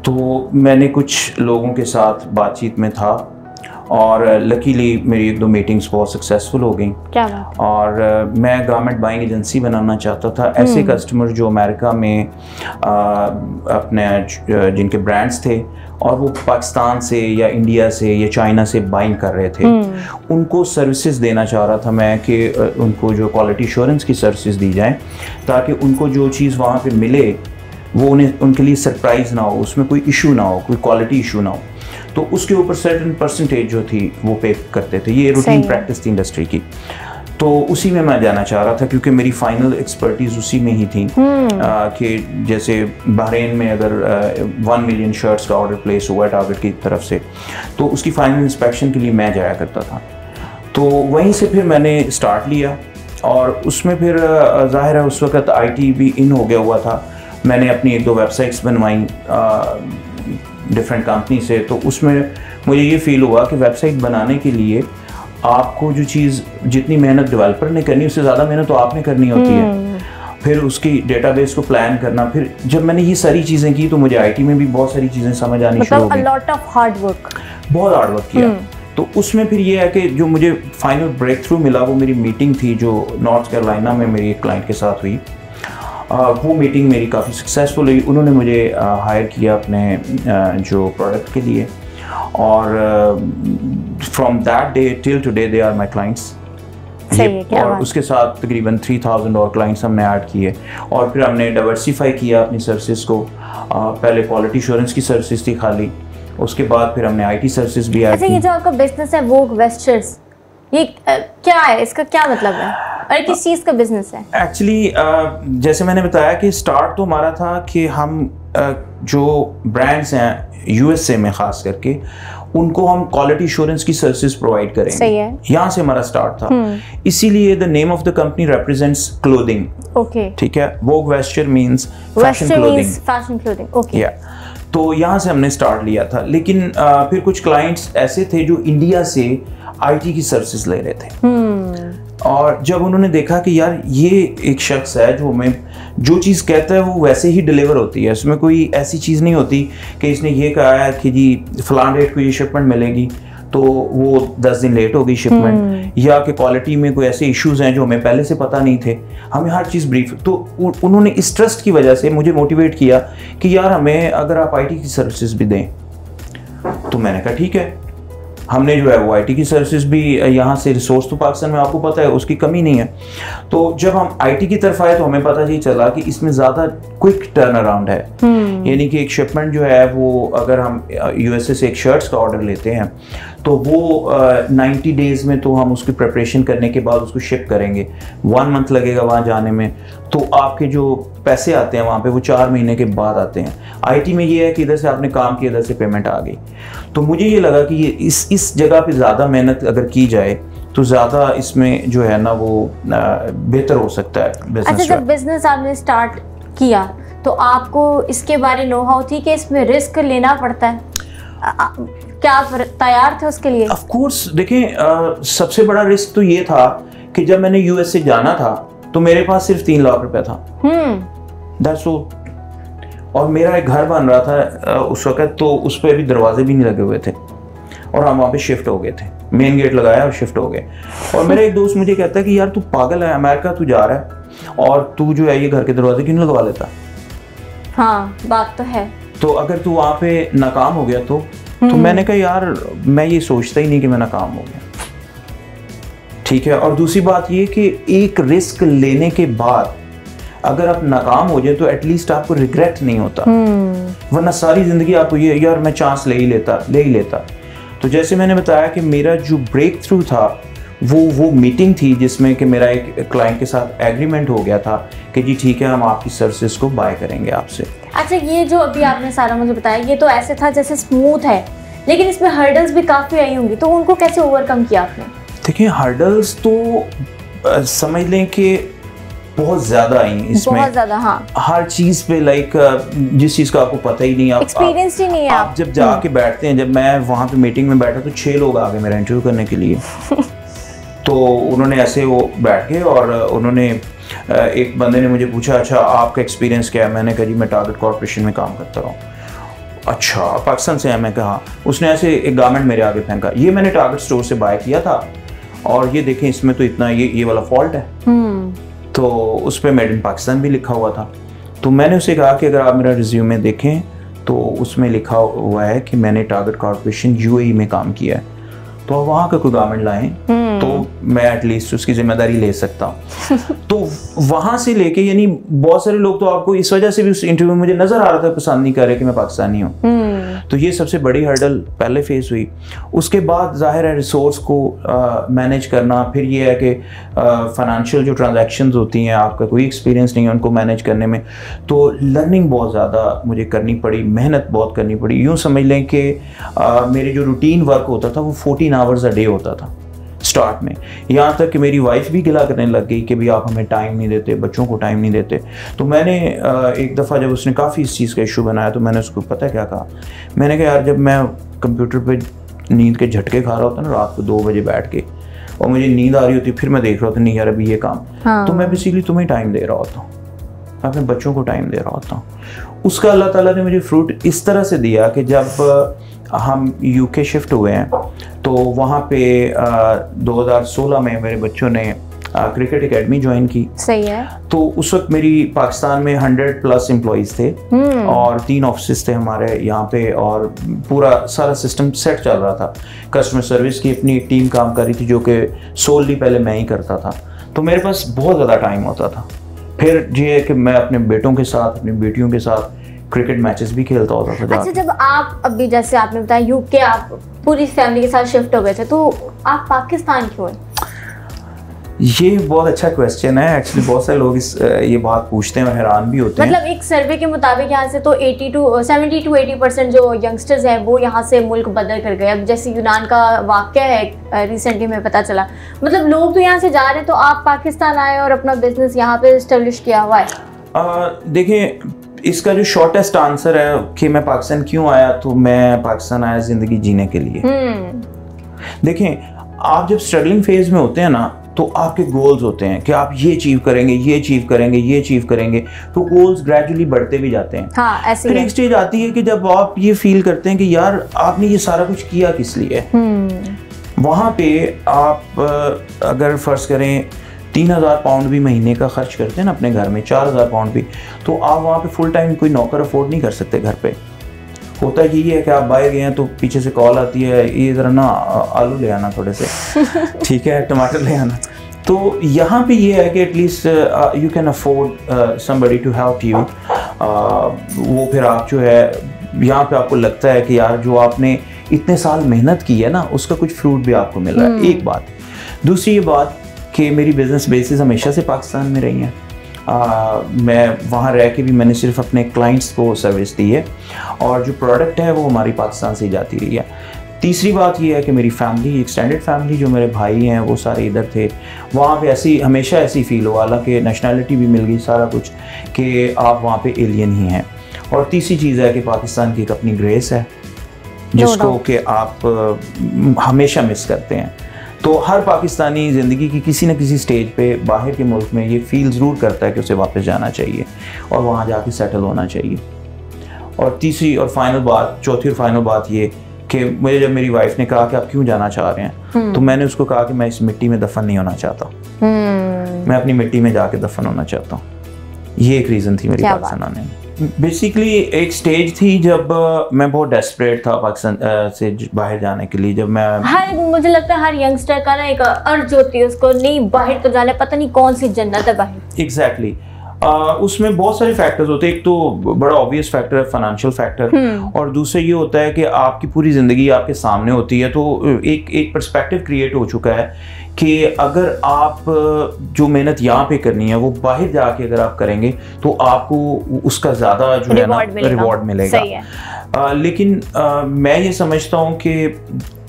तो मैंने कुछ लोगों के साथ बातचीत में था और लकीली मेरी 1-2 मीटिंग्स बहुत सक्सेसफुल हो गई। क्या बात। और मैं गारमेंट बाइंग एजेंसी बनाना चाहता था, ऐसे कस्टमर जो अमेरिका में अपने जिनके ब्रांड्स थे और वो पाकिस्तान से या इंडिया से या चाइना से बाइंग कर रहे थे, उनको सर्विसेज देना चाह रहा था मैं कि उनको जो क्वालिटी एश्योरेंस की सर्विसेज दी जाएं, ताकि उनको जो चीज़ वहाँ पे मिले वो उनके लिए सरप्राइज़ ना हो, उसमें कोई इशू ना हो, कोई क्वालिटी इशू ना हो। तो उसके ऊपर सर्टेन परसेंटेज जो थी वो पे करते थे। ये रूटीन प्रैक्टिस थी इंडस्ट्री की। तो उसी में मैं जाना चाह रहा था क्योंकि मेरी फाइनल एक्सपर्टीज उसी में ही थी कि जैसे बहरीन में अगर 1 मिलियन शर्ट्स का ऑर्डर प्लेस हुआ है टारगेट की तरफ से, तो उसकी फाइनल इंस्पेक्शन के लिए मैं जाया करता था। तो वहीं से फिर मैंने स्टार्ट लिया और उसमें फिर ज़ाहिर है उस वक्त IT भी इन हो गया हुआ था। मैंने अपनी 1-2 वेबसाइट्स बनवाई डिफरेंट कंपनी से। तो उसमें मुझे ये फील हुआ कि वेबसाइट बनाने के लिए आपको जो चीज़ जितनी मेहनत डेवलपर ने करनी उससे ज़्यादा मेहनत तो आपने करनी होती है। फिर उसकी डेटाबेस को प्लान करना, फिर जब मैंने ये सारी चीज़ें की तो मुझे IT में भी बहुत सारी चीज़ें समझ आनी शुरू हो गई। लॉट ऑफ हार्ड वर्क, बहुत हार्ड वर्क किया। तो उसमें फिर ये है कि जो मुझे फाइनल ब्रेक थ्रू मिला वो मेरी मीटिंग थी जो नॉर्थ कैरोलिना में मेरी एक क्लाइंट के साथ हुई। वो मीटिंग मेरी काफ़ी सक्सेसफुल हुई। उन्होंने मुझे हायर किया अपने जो प्रोडक्ट के लिए, और from that day till today they are my clients. और उसके साथ तकरीबन 3000 और क्लाइंट्स हमने ऐड किए, और फिर हमने डाइवर्सिफाई किया अपनी सर्विसेज को। पहले क्वालिटी एश्योरेंस की सर्विसेज थी खाली, उसके बाद फिर हमने आईटी सर्विसेज भी ऐड की। ये जो आपका बिजनेस है वोग वेस्चर्स, ये क्या है, इसका क्या मतलब है और किस चीज़ का बिजनेस है? एक्चुअली जैसे मैंने बताया कि स्टार्ट तो हमारा था कि हम जो ब्रांड्स हैं यूएसए में ख़ास करके, उनको हम क्वालिटी एश्योरेंस की सर्विसेज प्रोवाइड करेंगे। सही है। यहाँ से हमारा स्टार्ट था। इसीलिए the name of the company represents clothing. Okay, ठीक है। वोग vesture means fashion clothing. Okay, तो यहाँ से हमने स्टार्ट लिया था। लेकिन फिर कुछ क्लाइंट्स ऐसे थे जो इंडिया से आईटी की सर्विसेज ले रहे थे, और जब उन्होंने देखा कि यार ये एक शख्स है जो हमें जो चीज़ कहता है वो वैसे ही डिलीवर होती है, उसमें कोई ऐसी चीज़ नहीं होती कि इसने ये कहा है कि जी फलान डेट को ये शिपमेंट मिलेगी तो वो 10 दिन लेट हो गई शिपमेंट, या कि क्वालिटी में कोई ऐसे इश्यूज हैं जो हमें पहले से पता नहीं थे, हमें हर चीज़ ब्रीफ। तो उन्होंने इस ट्रस्ट की वजह से मुझे मोटिवेट किया कि यार हमें अगर आप आईटी की सर्विसेज भी दें, तो मैंने कहा ठीक है। हमने जो है वो आईटी की सर्विसेज भी यहाँ से, रिसोर्स तो पाकिस्तान में आपको पता है उसकी कमी नहीं है, तो जब हम आईटी की तरफ आए तो हमें पता ही चला कि इसमें ज़्यादा क्विक टर्न अराउंड है। यानी कि एक शिपमेंट जो है वो, अगर हम यूएसए से एक शर्ट्स का ऑर्डर लेते हैं तो वो 90 डेज़ में तो हम उसकी प्रिपरेशन करने के बाद उसको शिप करेंगे, 1 मंथ लगेगा वहाँ जाने में, तो आपके जो पैसे आते हैं वहाँ पे वो 4 महीने के बाद आते हैं। आईटी में ये है कि इधर से आपने काम किया, इधर से पेमेंट आ गई। तो मुझे ये लगा कि ये इस जगह पे ज़्यादा मेहनत अगर की जाए तो ज़्यादा इसमें जो है ना वो बेहतर हो सकता है बिजनेस। अच्छा, जब बिजनेस आपने स्टार्ट किया तो आपको इसके बारे नो हाउ थी कि इसमें रिस्क लेना पड़ता है, क्या आप तैयार थे उसके लिए? ऑफ कोर्स, देखें सबसे बड़ा रिस्क तो ये था कि जब मैंने यूएस से जाना था तो मेरे पास सिर्फ 3 लाख रुपए था। That's all. और मेरा एक घर बन रहा था उस वक्त, तो उस पर अभी दरवाजे भी नहीं लगे हुए थे, और हम वहाँ पे शिफ्ट हो गए थे, मेन गेट लगाया और शिफ्ट हो गए। और मेरा एक दोस्त मुझे कहता है कि यार तू पागल है, अमेरिका तू जा रहा है और तू जो है ये घर के दरवाजे क्यों नहीं लगवा लेता? हाँ, बात तो है। तो अगर तू वहाँ पे नाकाम हो गया तो मैंने कहा यार मैं ये सोचता ही नहीं कि मैं नाकाम हो गया। ठीक है। और दूसरी बात ये कि एक रिस्क लेने के बाद अगर आप नाकाम हो जाए तो एटलीस्ट आपको रिग्रेट नहीं होता, वरना सारी जिंदगी आपको ये यार मैं चांस ले ही लेता। तो जैसे मैंने बताया कि मेरा जो ब्रेक थ्रू था वो मीटिंग थी जिसमें कि मेरा एक क्लाइंट के साथ एग्रीमेंट हो गया था कि जी ठीक है हम आपकी सर्विसेज को बाय करेंगे आपसे। अच्छा, ये जो अभी आपने सारा मुझे बताया ये तो ऐसे था जैसे स्मूथ है, लेकिन इसमें हर्डल्स भी काफ़ी आई होंगी, तो उनको कैसे ओवरकम किया आपने? देखिए हर्डल्स तो समझ लें कि बहुत ज़्यादा आई इसमें, बहुत ज़्यादा। हाँ, हर चीज़ पे लाइक जिस चीज़ का आपको पता ही नहीं, एक्सपीरियंस ही नहीं है। आप जब जाके बैठते हैं, जब मैं वहाँ पे मीटिंग में बैठा तो 6 लोग आ गए मेरा इंटरव्यू करने के लिए। तो उन्होंने ऐसे वो बैठ गए और उन्होंने एक बंदे ने मुझे पूछा अच्छा आपका एक्सपीरियंस क्या है? मैंने कहा जी मैं टारगेट कॉर्पोरेशन में काम करता हूँ। अच्छा पाकिस्तान से है? मैं कहा। उसने ऐसे एक गारमेंट मेरे आगे फेंका, ये मैंने टारगेट स्टोर से बाय किया था और ये देखें इसमें तो इतना ये वाला फॉल्ट है। तो उस पर मेड इन पाकिस्तान भी लिखा हुआ था। तो मैंने उसे कहा कि अगर आप मेरा रिज्यूमे देखें तो उसमें लिखा हुआ है कि मैंने टारगेट कॉर्पोरेशन यूएई में काम किया है, तो आप वहाँ का कोई गारमेंट लाएं तो मैं एटलीस्ट उसकी जिम्मेदारी ले सकता हूँ। तो वहाँ से लेके यानी बहुत सारे लोग तो आपको इस वजह से भी उस इंटरव्यू में मुझे नज़र आ रहा था पसंद नहीं कर रहे कि मैं पाकिस्तानी हूँ। तो ये सबसे बड़ी हर्डल पहले फेस हुई। उसके बाद जाहिर है रिसोर्स को मैनेज करना, फिर ये है कि फाइनेंशियल जो ट्रांजैक्शंस होती हैं आपका कोई एक्सपीरियंस नहीं है उनको मैनेज करने में, तो लर्निंग बहुत ज़्यादा मुझे करनी पड़ी, मेहनत बहुत करनी पड़ी। यूँ समझ लें कि मेरे जो रूटीन वर्क होता था वो 14 आवर्स अ डे होता था स्टार्ट में, यहाँ तक कि मेरी वाइफ भी गिला करने लग गई कि भाई आप हमें टाइम नहीं देते, बच्चों को टाइम नहीं देते। तो मैंने एक दफ़ा जब उसने काफ़ी इस चीज़ का इशू बनाया तो मैंने उसको पता क्या कहा, मैंने कहा यार जब मैं कंप्यूटर पे नींद के झटके खा रहा होता ना रात को 2 बजे बैठ के और मुझे नींद आ रही होती, फिर मैं देख रहा होता नहीं यार अभी ये काम, तो मैं बेसिकली तुम्हें टाइम दे रहा होता हूँ, अपने बच्चों को टाइम दे रहा होता हूँ। उसका अल्लाह ताला ने मुझे फ्रूट इस तरह से दिया कि जब हम यूके शिफ्ट हुए हैं तो वहाँ पे 2016 में मेरे बच्चों ने क्रिकेट एकेडमी ज्वाइन की। सही है। तो उस वक्त मेरी पाकिस्तान में 100+ एम्प्लॉइज थे और 3 ऑफिस थे हमारे यहाँ पे, और पूरा सारा सिस्टम सेट चल रहा था। कस्टमर सर्विस की अपनी टीम काम कर रही थी, जो कि सोलली पहले मैं ही करता था। तो मेरे पास बहुत ज़्यादा टाइम होता था। फिर ये है कि मैं अपने बेटों के साथ, अपनी बेटियों के साथ क्रिकेट मैचेस भी खेलता होता था। अच्छा, जब आप अभी जैसे आपने बताया यूके आप पूरी फैमिली के साथ शिफ्ट हो गए थे, तो आप पाकिस्तान क्यों हैं? ये बहुत अच्छा क्वेश्चन है एक्चुअली। बहुत सारे लोग ये बात पूछते हैं और हैरान भी होते हैं। मतलब एक सर्वे के मुताबिक यहाँ से तो 70 to 80% जो यंगस्टर्स हैं वो यहाँ से मुल्क बदल कर गए। अब जैसे यूनान का वाक़या है रिसेंटली में पता चला, मतलब लोग तो यहाँ से जा रहे हैं, तो आप पाकिस्तान आए और अपना बिजनेस यहाँ पे एस्टेब्लिश किया हुआ है। देखिए, इसका जो शॉर्टेस्ट आंसर है कि मैं पाकिस्तान क्यों आया, तो मैं पाकिस्तान आया ज़िंदगी जीने के लिए। देखें, आप जब स्ट्रगलिंग फेज में होते हैं ना, तो आपके गोल्स होते हैं कि आप ये अचीव करेंगे, ये अचीव करेंगे, ये अचीव करेंगे, तो गोल्स ग्रेजुअली बढ़ते भी जाते हैं। हाँ, ऐसे फिर एक स्टेज आती है कि जब आप ये फील करते हैं कि यार आपने ये सारा कुछ किया किस लिए। वहाँ पे आप अगर फर्ज करें 3000 पाउंड भी महीने का खर्च करते हैं ना अपने घर में, 4000 पाउंड भी, तो आप वहाँ पे फुल टाइम कोई नौकर अफोर्ड नहीं कर सकते घर पे। होता यही है कि आप बाहर गए हैं तो पीछे से कॉल आती है, ये ज़रा ना आलू ले आना थोड़े से, ठीक है, टमाटर ले आना। तो यहाँ पे ये है कि at least you can afford somebody to help you. वो फिर आप जो है यहाँ पे आपको लगता है कि यार जो आपने इतने साल मेहनत की है ना, उसका कुछ फ्रूट भी आपको मिल रहा है। एक बात। दूसरी ये बात कि मेरी बिजनेस बेसिस हमेशा से पाकिस्तान में रही हैं। मैं वहाँ रह के भी मैंने सिर्फ अपने क्लाइंट्स को सर्विस दी है, और जो प्रोडक्ट है वो हमारी पाकिस्तान से ही जाती रही है। तीसरी बात ये है कि मेरी फैमिली, एक्सटेंडेड फैमिली, जो मेरे भाई हैं वो सारे इधर थे। वहाँ पे ऐसी हमेशा ऐसी फील हुआ, हालांकि नेशनैलिटी भी मिल गई, सारा कुछ, कि आप वहाँ पे एलियन ही हैं। और तीसरी चीज़ है कि पाकिस्तान की एक अपनी ग्रेस है जिसको कि आप हमेशा मिस करते हैं। तो हर पाकिस्तानी ज़िंदगी की किसी न किसी स्टेज पे बाहर के मुल्क में ये फील ज़रूर करता है कि उसे वापस जाना चाहिए और वहाँ जाके सेटल होना चाहिए। और तीसरी और फाइनल बात, चौथी और फाइनल बात ये कि मुझे जब मेरी वाइफ ने कहा कि आप क्यों जाना चाह रहे हैं, तो मैंने उसको कहा कि मैं इस मिट्टी में दफन नहीं होना चाहता। मैं अपनी मिट्टी में जाके दफन होना चाहता हूँ। ये एक रीज़न थी मेरी पाकिस्तान आने में। बेसिकली एक स्टेज थी जब मैं बहुत डेस्परेट था पाकिस्तान से बाहर जाने के लिए। जब मैं मुझे लगता है हर यंगस्टर का ना एक अर्ज होती है उसको, नहीं बाहर तो जाना, पता नहीं कौन सी जन्नत है बाहर। एग्जैक्टली। उसमें बहुत सारे फैक्टर्स होते हैं। एक तो बड़ा ऑब्वियस फैक्टर है फाइनेंशियल फैक्टर, और दूसरा ये होता है कि आपकी पूरी ज़िंदगी आपके सामने होती है, तो एक पर्सपेक्टिव क्रिएट हो चुका है कि अगर आप जो मेहनत यहाँ पे करनी है वो बाहर जाके अगर आप करेंगे तो आपको उसका ज़्यादा जो है ना रिवॉर्ड मिलेगा। लेकिन मैं ये समझता हूँ कि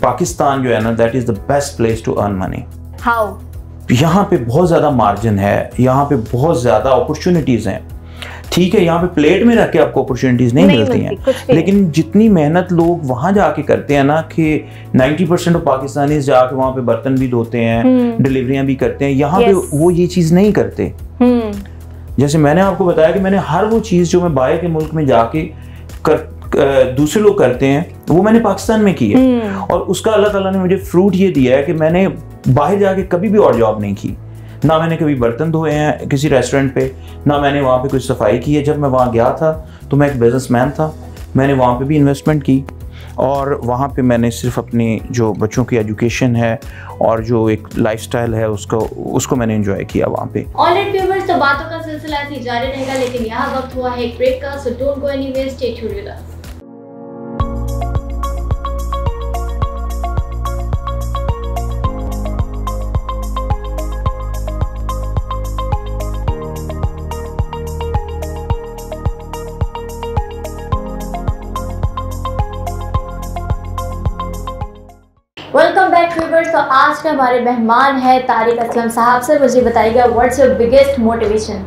पाकिस्तान जो है ना, that is the best place to earn money. How? यहाँ पे बहुत ज़्यादा मार्जिन है, यहाँ पे बहुत ज़्यादा अपॉर्चुनिटीज़ हैं। ठीक है, यहाँ पे प्लेट में रख के आपको अपॉर्चुनिटीज़ नहीं मिलती हैं, लेकिन जितनी मेहनत लोग वहाँ जाके करते हैं ना, कि 90% ऑफ पाकिस्तानी जाके वहाँ पे बर्तन भी धोते हैं, डिलीवरियाँ भी करते हैं, यहाँ पे वो ये चीज़ नहीं करते। जैसे मैंने आपको बताया कि मैंने हर वो चीज़ जो मैं बाहर के मुल्क में जाके दूसरे लोग करते हैं वो मैंने पाकिस्तान में की है, और उसका अल्लाह ताला ने मुझे फ्रूट ये दिया है कि मैंने बाहर जाके कभी भी और जॉब नहीं की। ना मैंने कभी बर्तन धोए हैं किसी रेस्टोरेंट पे, ना मैंने वहाँ पे कुछ सफाई की है। जब मैं वहाँ गया था तो मैं एक बिजनेसमैन था, मैंने वहाँ पे भी इन्वेस्टमेंट की, और वहाँ पे मैंने सिर्फ अपनी जो बच्चों की एजुकेशन है और जो एक लाइफस्टाइल है उसको मैंने एंजॉय किया वहाँ पे। ऑलराइट व्यूअर्स, तो बातों का सिलसिला ऐसे जारी रहेगा, लेकिन यहाँ वक्त हुआ है एक ब्रेक का, so don't go anywhere, stay tuned with us. Welcome back viewers. तो आज के हमारे मेहमान है तारिक असलम साहब। सर मुझे बताइएगा, what's your biggest motivation?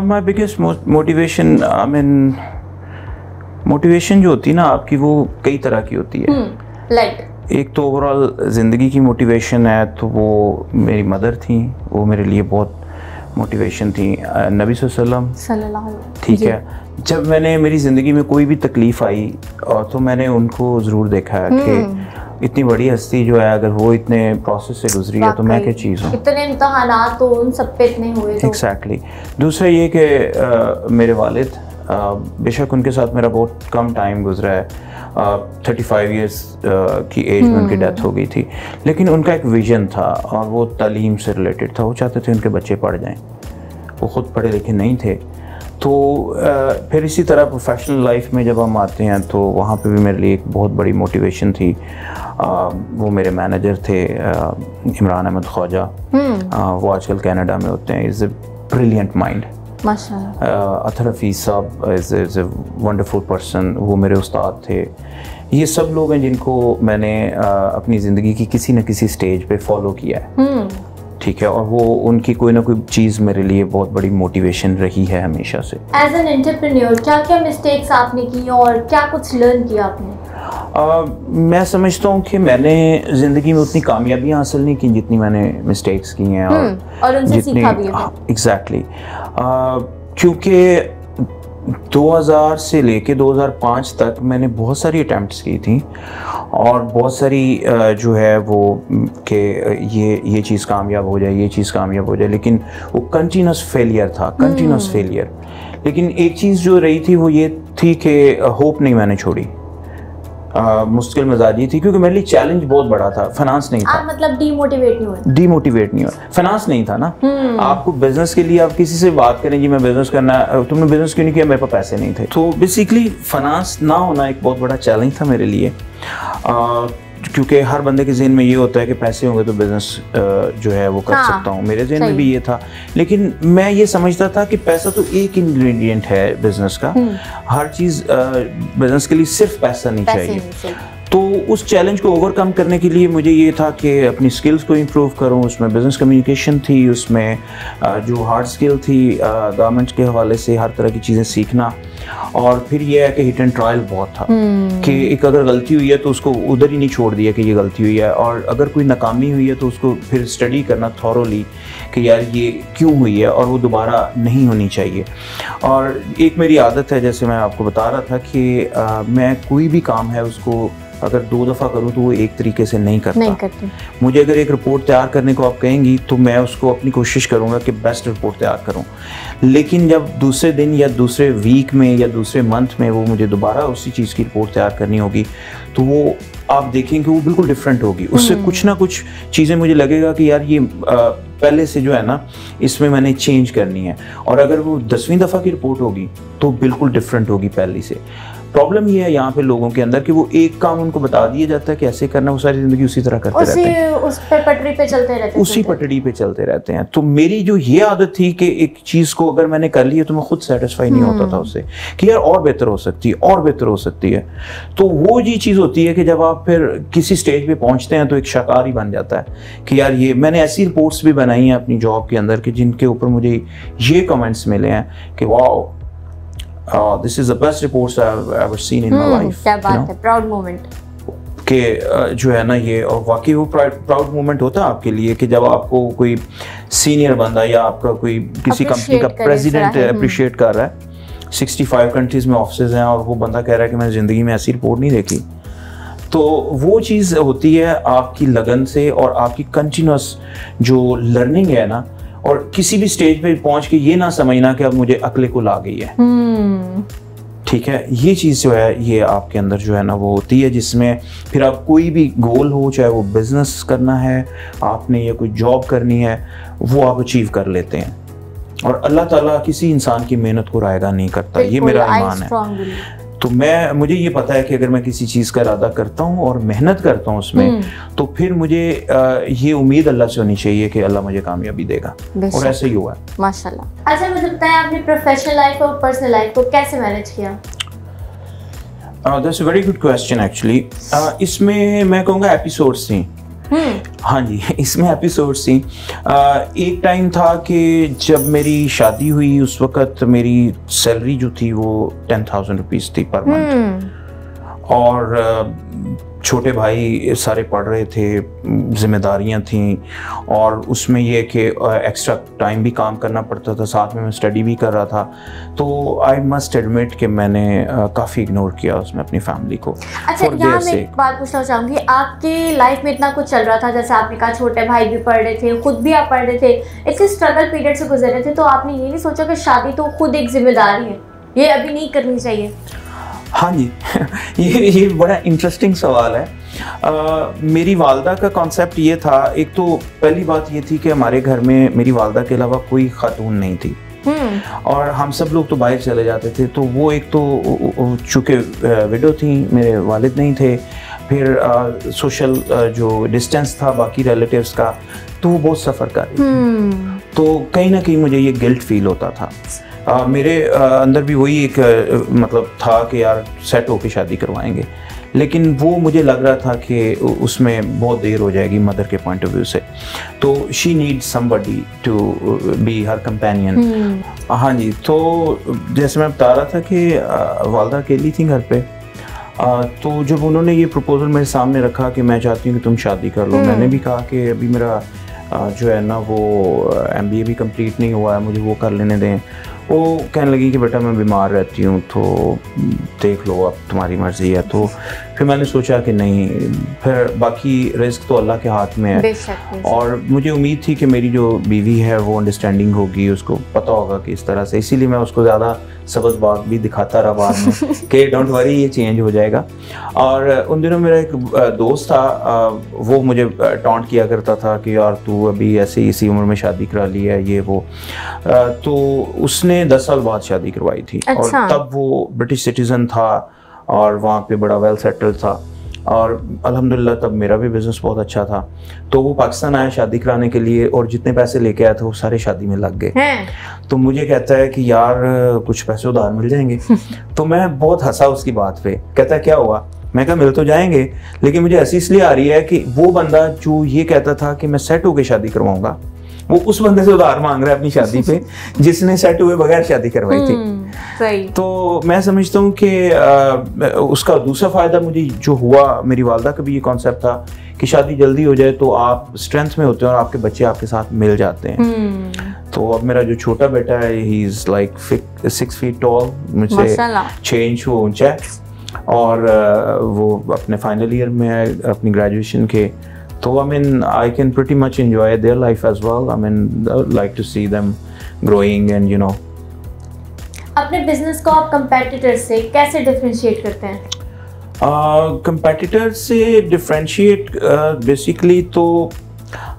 My biggest motivation, I mean motivation जो होती है ना आपकी, वो कई तरह की होती है। लाइक एक तो ओवरऑल ज़िंदगी की मोटिवेशन है, तो वो मेरी मदर थी, वो मेरे लिए बहुत मोटिवेशन थी। नबी सल्लल्लाहु अलैहि वसल्लम, ठीक है। जब मैंने मेरी ज़िंदगी में कोई भी तकलीफ़ आई तो मैंने उनको ज़रूर देखा है कि इतनी बड़ी हस्ती जो है अगर वो इतने प्रोसेस से गुजरी है तो मैं क्या चीज़ हूँ। इतने इम्तहानात तो उन सब पे इतने हुए तो। एग्जैक्टली। दूसरा ये कि मेरे वालिद, बेशक उनके साथ मेरा बहुत कम टाइम गुजरा है, 35 इयर्स की एज में उनकी डेथ हो गई थी, लेकिन उनका एक विजन था और वो तालीम से रिलेटेड था। वो चाहते थे उनके बच्चे पढ़ जाएं, वो ख़ुद पढ़े लिखे नहीं थे। तो फिर इसी तरह प्रोफेशनल लाइफ में जब हम आते हैं तो वहाँ पे भी मेरे लिए एक बहुत बड़ी मोटिवेशन थी। वो मेरे मैनेजर थे इमरान अहमद ख्वाजा, वो आजकल कनाडा में होते हैं। इज़ ए ब्रिलियंट माइंड माशाल्लाह। अतर हफीज़ साहब इज़ ए वंडरफुल पर्सन, वो मेरे उस्ताद थे। ये सब लोग हैं जिनको मैंने अपनी ज़िंदगी की किसी न किसी स्टेज पे फॉलो किया है, ठीक है, और वो उनकी कोई ना कोई चीज़ मेरे लिए बहुत बड़ी मोटिवेशन रही है हमेशा से। एज एन एंटरप्रेन्योर क्या क्या मिस्टेक्स आपने की और क्या कुछ लर्न किया आपने? मैं समझता हूँ कि मैंने ज़िंदगी में उतनी कामयाबियाँ हासिल नहीं की जितनी मैंने मिस्टेक्स की हैं, और उनसे सीखा भी है। एग्जैक्टली। क्योंकि 2000 से लेके 2005 तक मैंने बहुत सारी अटैम्प्ट्स की थी और बहुत सारी जो है वो कि ये चीज़ कामयाब हो जाए, ये चीज़ कामयाब हो जाए, लेकिन वो कंटिन्यूस फेलियर था, कंटिन्यूस फेलियर। लेकिन एक चीज़ जो रही थी वो ये थी कि होप नहीं मैंने छोड़ी। मुश्किल मिजाजी थी क्योंकि मेरे लिए चैलेंज बहुत बड़ा था, फाइनेंस नहीं था। मतलब डीमोटिवेट नहीं हुआ, फाइनेंस नहीं था ना। आपको बिजनेस के लिए आप किसी से बात करें जी मैं बिजनेस करना, तुमने बिजनेस क्यों नहीं किया, मेरे पास पैसे नहीं थे। तो बेसिकली फाइनेंस ना होना एक बहुत बड़ा चैलेंज था मेरे लिए, क्योंकि हर बंदे के ज़हन में ये होता है कि पैसे होंगे तो बिज़नेस जो है वो कर सकता हूँ। मेरे ज़हन में भी ये था, लेकिन मैं ये समझता था कि पैसा तो एक इंग्रेडिएंट है बिज़नेस का। हर चीज़ बिज़नेस के लिए सिर्फ पैसा नहीं चाहिए। तो उस चैलेंज को ओवरकम करने के लिए मुझे ये था कि अपनी स्किल्स को इम्प्रूव करूं। उसमें बिज़नेस कम्युनिकेशन थी, उसमें जो हार्ड स्किल थी गवर्नमेंट के हवाले से हर तरह की चीज़ें सीखना, और फिर ये है कि हिट एंड ट्रायल बहुत था कि एक अगर गलती हुई है तो उसको उधर ही नहीं छोड़ दिया कि ये गलती हुई है, और अगर कोई नाकामी हुई है तो उसको फिर स्टडी करना थॉरोली कि यार ये क्यों हुई है और वो दोबारा नहीं होनी चाहिए। और एक मेरी आदत है, जैसे मैं आपको बता रहा था कि मैं कोई भी काम है उसको अगर 2 दफ़ा करूँ तो वो एक तरीके से नहीं करता। मुझे अगर एक रिपोर्ट तैयार करने को आप कहेंगी तो मैं उसको अपनी कोशिश करूँगा कि बेस्ट रिपोर्ट तैयार करूँ, लेकिन जब दूसरे दिन या दूसरे वीक में या दूसरे मंथ में वो मुझे दोबारा उसी चीज़ की रिपोर्ट तैयार करनी होगी तो वो आप देखेंगे कि वो बिल्कुल डिफरेंट होगी। उससे कुछ ना कुछ चीज़ें मुझे लगेगा कि यार ये पहले से जो है ना इसमें मैंने चेंज करनी है, और अगर वो 10वीं दफ़ा की रिपोर्ट होगी तो बिल्कुल डिफरेंट होगी पहले से। प्रॉब्लम ये है यहाँ पे लोगों के अंदर कि वो एक काम उनको बता दिया जाता है कि ऐसे करना, वो सारी जिंदगी उसी तरह करते रहते हैं, उस पे पटरी पे चलते रहते हैं, उसी पटड़ी पे चलते रहते हैं। तो मेरी जो ये आदत थी कि एक चीज़ को अगर मैंने कर लिया तो मैं खुद सेटिस्फाई नहीं होता था उससे कि यार और बेहतर हो सकती है, और बेहतर हो सकती है। तो वो जी चीज़ होती है कि जब आप फिर किसी स्टेज पे पहुंचते हैं तो एक शाकार ही बन जाता है कि यार ये मैंने ऐसी रिपोर्ट्स भी बनाई हैं अपनी जॉब के अंदर कि जिनके ऊपर मुझे ये कमेंट्स मिले हैं कि wow, this is the best reports I've ever seen in my life. क्या बात है, प्राउड मोमेंट कि जो है ना ये, और वाकई वो प्राउड मोमेंट होता है आपके लिए कि जब आपको कोई सीनियर बंदा या आपका कोई किसी कंपनी का प्रेसिडेंट अप्रिशिएट कर रहा है। 65 कंट्रीज में ऑफिसेज हैं और वो बंदा कह रहा है कि मैंने ज़िंदगी में ऐसी रिपोर्ट नहीं देखी। तो वो चीज़ होती है आपकी लगन से और आपकी कंटिन्यूस जो लर्निंग है ना, और किसी भी स्टेज पे पहुंच के ये ना समझना कि अब मुझे अक्ल कुल आ गई है। ठीक है, ये चीज़ जो है ये आपके अंदर जो है ना वो होती है, जिसमें फिर आप कोई भी गोल हो, चाहे वो बिजनेस करना है आपने या कोई जॉब करनी है, वो आप अचीव कर लेते हैं। और अल्लाह ताला किसी इंसान की मेहनत को रायगा नहीं करता, ये मेरा ईमान है। तो मुझे ये पता है कि अगर मैं किसी चीज़ का इरादा करता हूँ और मेहनत करता हूँ उसमें, तो फिर मुझे ये उम्मीद अल्लाह से होनी चाहिए कि अल्लाह मुझे कामयाबी देगा, और ऐसे ही हुआ है माशाल्लाह। अच्छा, मुझे बताएं आपने प्रोफेशनल लाइफ और पर्सनल लाइफ को कैसे मैनेज किया? That's a very good question actually. इसमें मैं कहूँगा एपिसोड्स थी। हाँ जी, इसमें एपिसोड्स थी। एक टाइम था कि जब मेरी शादी हुई उस वक़्त मेरी सैलरी जो थी वो 10,000 रुपीज़ थी पर मंथ, और छोटे भाई सारे पढ़ रहे थे, जिम्मेदारियां थीं, और उसमें ये कि एक्स्ट्रा टाइम भी काम करना पड़ता था, साथ में मैं स्टडी भी कर रहा था। तो आई मस्ट एडमिट कि मैंने काफ़ी इग्नोर किया उसमें अपनी फैमिली को। अच्छा, यहाँ मैं एक बात पूछना चाहूँगी, आपकी लाइफ में इतना कुछ चल रहा था, जैसे आपने कहा छोटे भाई भी पढ़ रहे थे, खुद भी आप पढ़ रहे थे, इतने स्ट्रगल पीरियड से गुजर रहे थे, तो आपने ये नहीं सोचा कि शादी तो खुद एक जिम्मेदारी है, ये अभी नहीं करनी चाहिए? हाँ जी ये बड़ा इंटरेस्टिंग सवाल है। मेरी वालदा का कॉन्सेप्ट ये था, एक तो पहली बात ये थी कि हमारे घर में मेरी वालदा के अलावा कोई खातून नहीं थी, और हम सब लोग तो बाहर चले जाते थे। तो वो एक तो चूँकि विडो थी, मेरे वालिद नहीं थे, फिर सोशल जो डिस्टेंस था बाकी रिलेटिव्स का, तो वो बहुत सफ़र कर रही थी। तो कहीं ना कहीं मुझे ये गिल्ट फील होता था। मेरे अंदर भी वही एक मतलब था कि यार सेट होके शादी करवाएंगे, लेकिन वो मुझे लग रहा था कि उसमें बहुत देर हो जाएगी मदर के पॉइंट ऑफ व्यू से। तो she needs somebody to be her companion. हाँ जी, तो जैसे मैं बता रहा था कि वालदा अकेली थी घर पे, तो जब उन्होंने ये प्रपोजल मेरे सामने रखा कि मैं चाहती हूँ कि तुम शादी कर लो, मैंने भी कहा कि अभी मेरा जो है ना वो MBA भी कंप्लीट नहीं हुआ है, मुझे वो कर लेने दें। वो कहने लगी कि बेटा मैं बीमार रहती हूँ, तो देख लो अब तुम्हारी मर्ज़ी है। तो फिर मैंने सोचा कि नहीं, फिर बाकी रिस्क तो अल्लाह के हाथ में है। बेशक। और मुझे उम्मीद थी कि मेरी जो बीवी है वो अंडरस्टैंडिंग होगी, उसको पता होगा कि इस तरह से, इसीलिए मैं उसको ज़्यादा सबज बाग भी दिखाता रहा बाद में कि डोंट वरी ये चेंज हो जाएगा। और उन दिनों मेरा एक दोस्त था, वो मुझे टॉन्ट किया करता था कि यार तू अभी ऐसे इसी उम्र में शादी करा ली है, ये वो। तो उसने 10 साल बाद शादी करवाई थी। अच्छा। और तब वो ब्रिटिश सिटीज़न था और वहाँ पे बड़ा वेल सेटल्ड था, और अल्हम्दुलिल्लाह तब मेरा भी बिज़नेस बहुत अच्छा था। तो वो पाकिस्तान आया शादी कराने के लिए, और जितने पैसे लेके आया था वो सारे शादी में लग गए। तो मुझे कहता है कि यार कुछ पैसे उधार मिल जाएंगे। तो मैं बहुत हंसा उसकी बात पे। कहता है क्या हुआ? मैं कहा मिल तो जाएंगे, लेकिन मुझे ऐसी इसलिए आ रही है कि वो बंदा जो ये कहता था कि मैं सेट होके शादी करवाऊंगा, वो उस बंदे से उधार मांग रहा है अपनी शादी पे जिसने सेट हुए बगैर शादी करवाई थी। सही। तो मैं समझता हूँ कि उसका दूसरा फ़ायदा मुझे जो हुआ, मेरी वालदा का भी ये कॉन्सेप्ट था कि शादी जल्दी हो जाए तो आप स्ट्रेंथ में होते हैं और आपके बच्चे आपके साथ मिल जाते हैं। तो अब मेरा जो छोटा बेटा है, he is like 6 feet tall, मुझसे 6 इंच वो ऊंचा है, और वो अपने फाइनल ईयर में है अपनी ग्रेजुएशन के। So I mean, I can pretty much enjoy their life as well. I mean, I would like to see them growing and you know. अपने बिजनेस को आप कंपेटिटर से कैसे डिफरेंशिएट करते हैं? कंपेटिटर से डिफरेंशिएट बेसिकली तो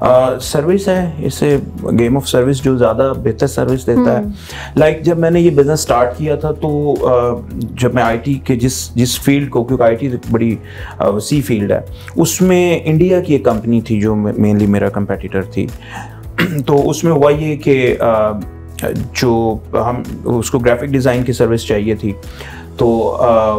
सर्विस है, इसे गेम ऑफ सर्विस जो ज़्यादा बेहतर सर्विस देता है। लाइक जब मैंने ये बिज़नेस स्टार्ट किया था, तो जब मैं IT के जिस फील्ड को, क्योंकि IT बड़ी वसी फील्ड है, उसमें इंडिया की एक कंपनी थी जो मेनली मेरा कंपेटिटर थी। तो उसमें हुआ ये कि जो हम उसको ग्राफिक डिज़ाइन की सर्विस चाहिए थी, तो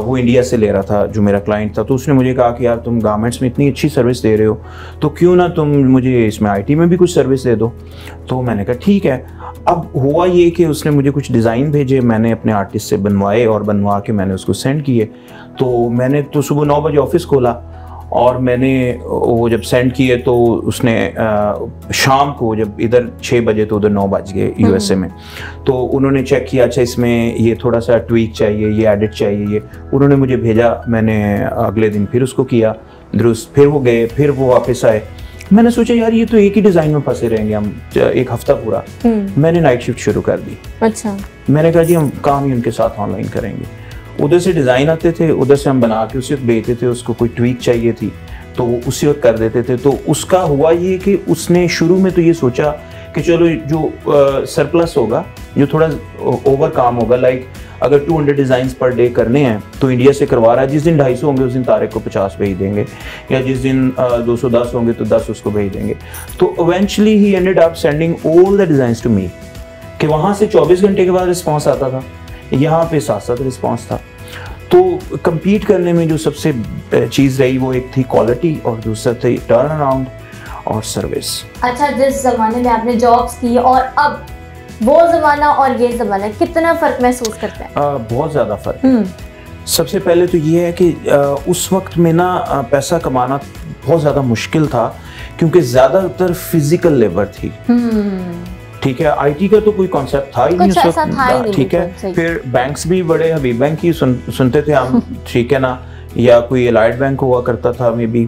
वो इंडिया से ले रहा था जो मेरा क्लाइंट था। तो उसने मुझे कहा कि यार तुम गारमेंट्स में इतनी अच्छी सर्विस दे रहे हो, तो क्यों ना तुम मुझे इसमें IT में भी कुछ सर्विस दे दो। तो मैंने कहा ठीक है। अब हुआ ये कि उसने मुझे कुछ डिज़ाइन भेजे, मैंने अपने आर्टिस्ट से बनवाए, और बनवा के मैंने उसको सेंड किए। तो मैंने तो सुबह 9 बजे ऑफिस खोला, और मैंने वो जब सेंड किए तो उसने शाम को, जब इधर 6 बजे तो उधर 9 बज गए USA में। तो उन्होंने चेक किया, अच्छा इसमें ये थोड़ा सा ट्वीक चाहिए, ये एडिट चाहिए, ये उन्होंने मुझे भेजा। मैंने अगले दिन फिर उसको किया दुरुस्त, फिर वो गए, फिर वो वापस आए। मैंने सोचा यार ये तो एक ही डिज़ाइन में फंसे रहेंगे हम 1 हफ्ता पूरा। मैंने नाइट शिफ्ट शुरू कर दी। अच्छा। मैंने कहा जी हम काम ही उनके साथ ऑनलाइन करेंगे। उधर से डिज़ाइन आते थे, उधर से हम बना के उसी वक्त भेजते थे, उसको कोई ट्वीक चाहिए थी तो वो उसी वक्त कर देते थे। तो उसका हुआ ये कि उसने शुरू में तो ये सोचा कि चलो जो सरप्लस होगा, जो थोड़ा ओवर काम होगा, लाइक अगर 200 डिज़ाइंस पर डे करने हैं तो इंडिया से करवा रहा है, जिस दिन 250 होंगे उस दिन तारिक को 50 भेज देंगे, या जिस दिन 210 होंगे तो 10 उसको भेज देंगे। तो eventually he ended up sending all the designs to me, कि वहाँ से 24 घंटे के बाद रिस्पॉन्स आता था, यहाँ पे 7 रिस्पॉन्स था। तो compete करने में जो सबसे चीज़ रही वो एक थी क्वालिटी, और दूसरा थी टर्न अराउंड और सर्विस। अच्छा, जिस ज़माने में आपने जॉब्स की और अब वो ज़माना और ये ज़माना, कितना फ़र्क महसूस करते हैं? बहुत ज़्यादा फ़र्क है। सबसे पहले तो ये है कि उस वक्त में ना पैसा कमाना बहुत ज़्यादा मुश्किल था, क्योंकि ज़्यादातर फिजिकल लेबर थी। ठीक है, आईटी का तो कोई कॉन्सेप्ट था ही नहीं उस वक्त। ठीक है, फिर बैंक्स भी बड़े हबीब बैंक ही सुनते थे हम। ठीक है ना, या कोई एलाइड बैंक हुआ करता था मे बी।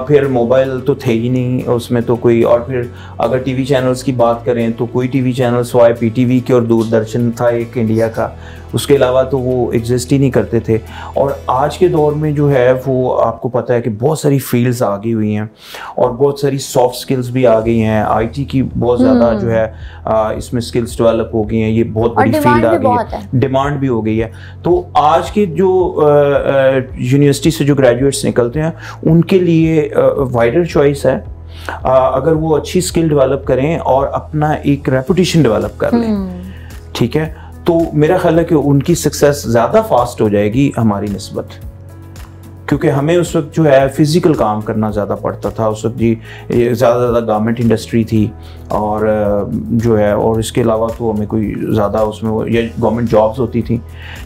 फिर मोबाइल तो थे ही नहीं उसमें तो कोई। और फिर अगर टीवी चैनल्स की बात करें तो कोई टीवी चैनल सिवाय पीटीवी के और दूरदर्शन था एक इंडिया का, उसके अलावा तो वो एग्जिस्ट ही नहीं करते थे। और आज के दौर में जो है वो आपको पता है कि बहुत सारी फील्ड्स आ गई हुई हैं और बहुत सारी सॉफ्ट स्किल्स भी आ गई हैं। आईटी की बहुत ज़्यादा जो है इसमें स्किल्स डेवलप हो गई हैं, ये बहुत बड़ी फील्ड आ गई है, डिमांड भी हो गई है। तो आज के जो यूनिवर्सिटी से जो ग्रेजुएट्स निकलते हैं उनके लिए वाइडर चॉइस है, अगर वो अच्छी स्किल डेवलप करें और अपना एक रेपुटेशन डेवलप कर लें। ठीक है, तो मेरा ख्याल है कि उनकी सक्सेस ज़्यादा फास्ट हो जाएगी हमारी निस्बत, क्योंकि हमें उस वक्त जो है फिजिकल काम करना ज़्यादा पड़ता था। उस वक्त जी ज़्यादा गारमेंट इंडस्ट्री थी और जो है, और इसके अलावा तो हमें कोई ज़्यादा उसमें या गवर्नमेंट जॉब्स होती थी,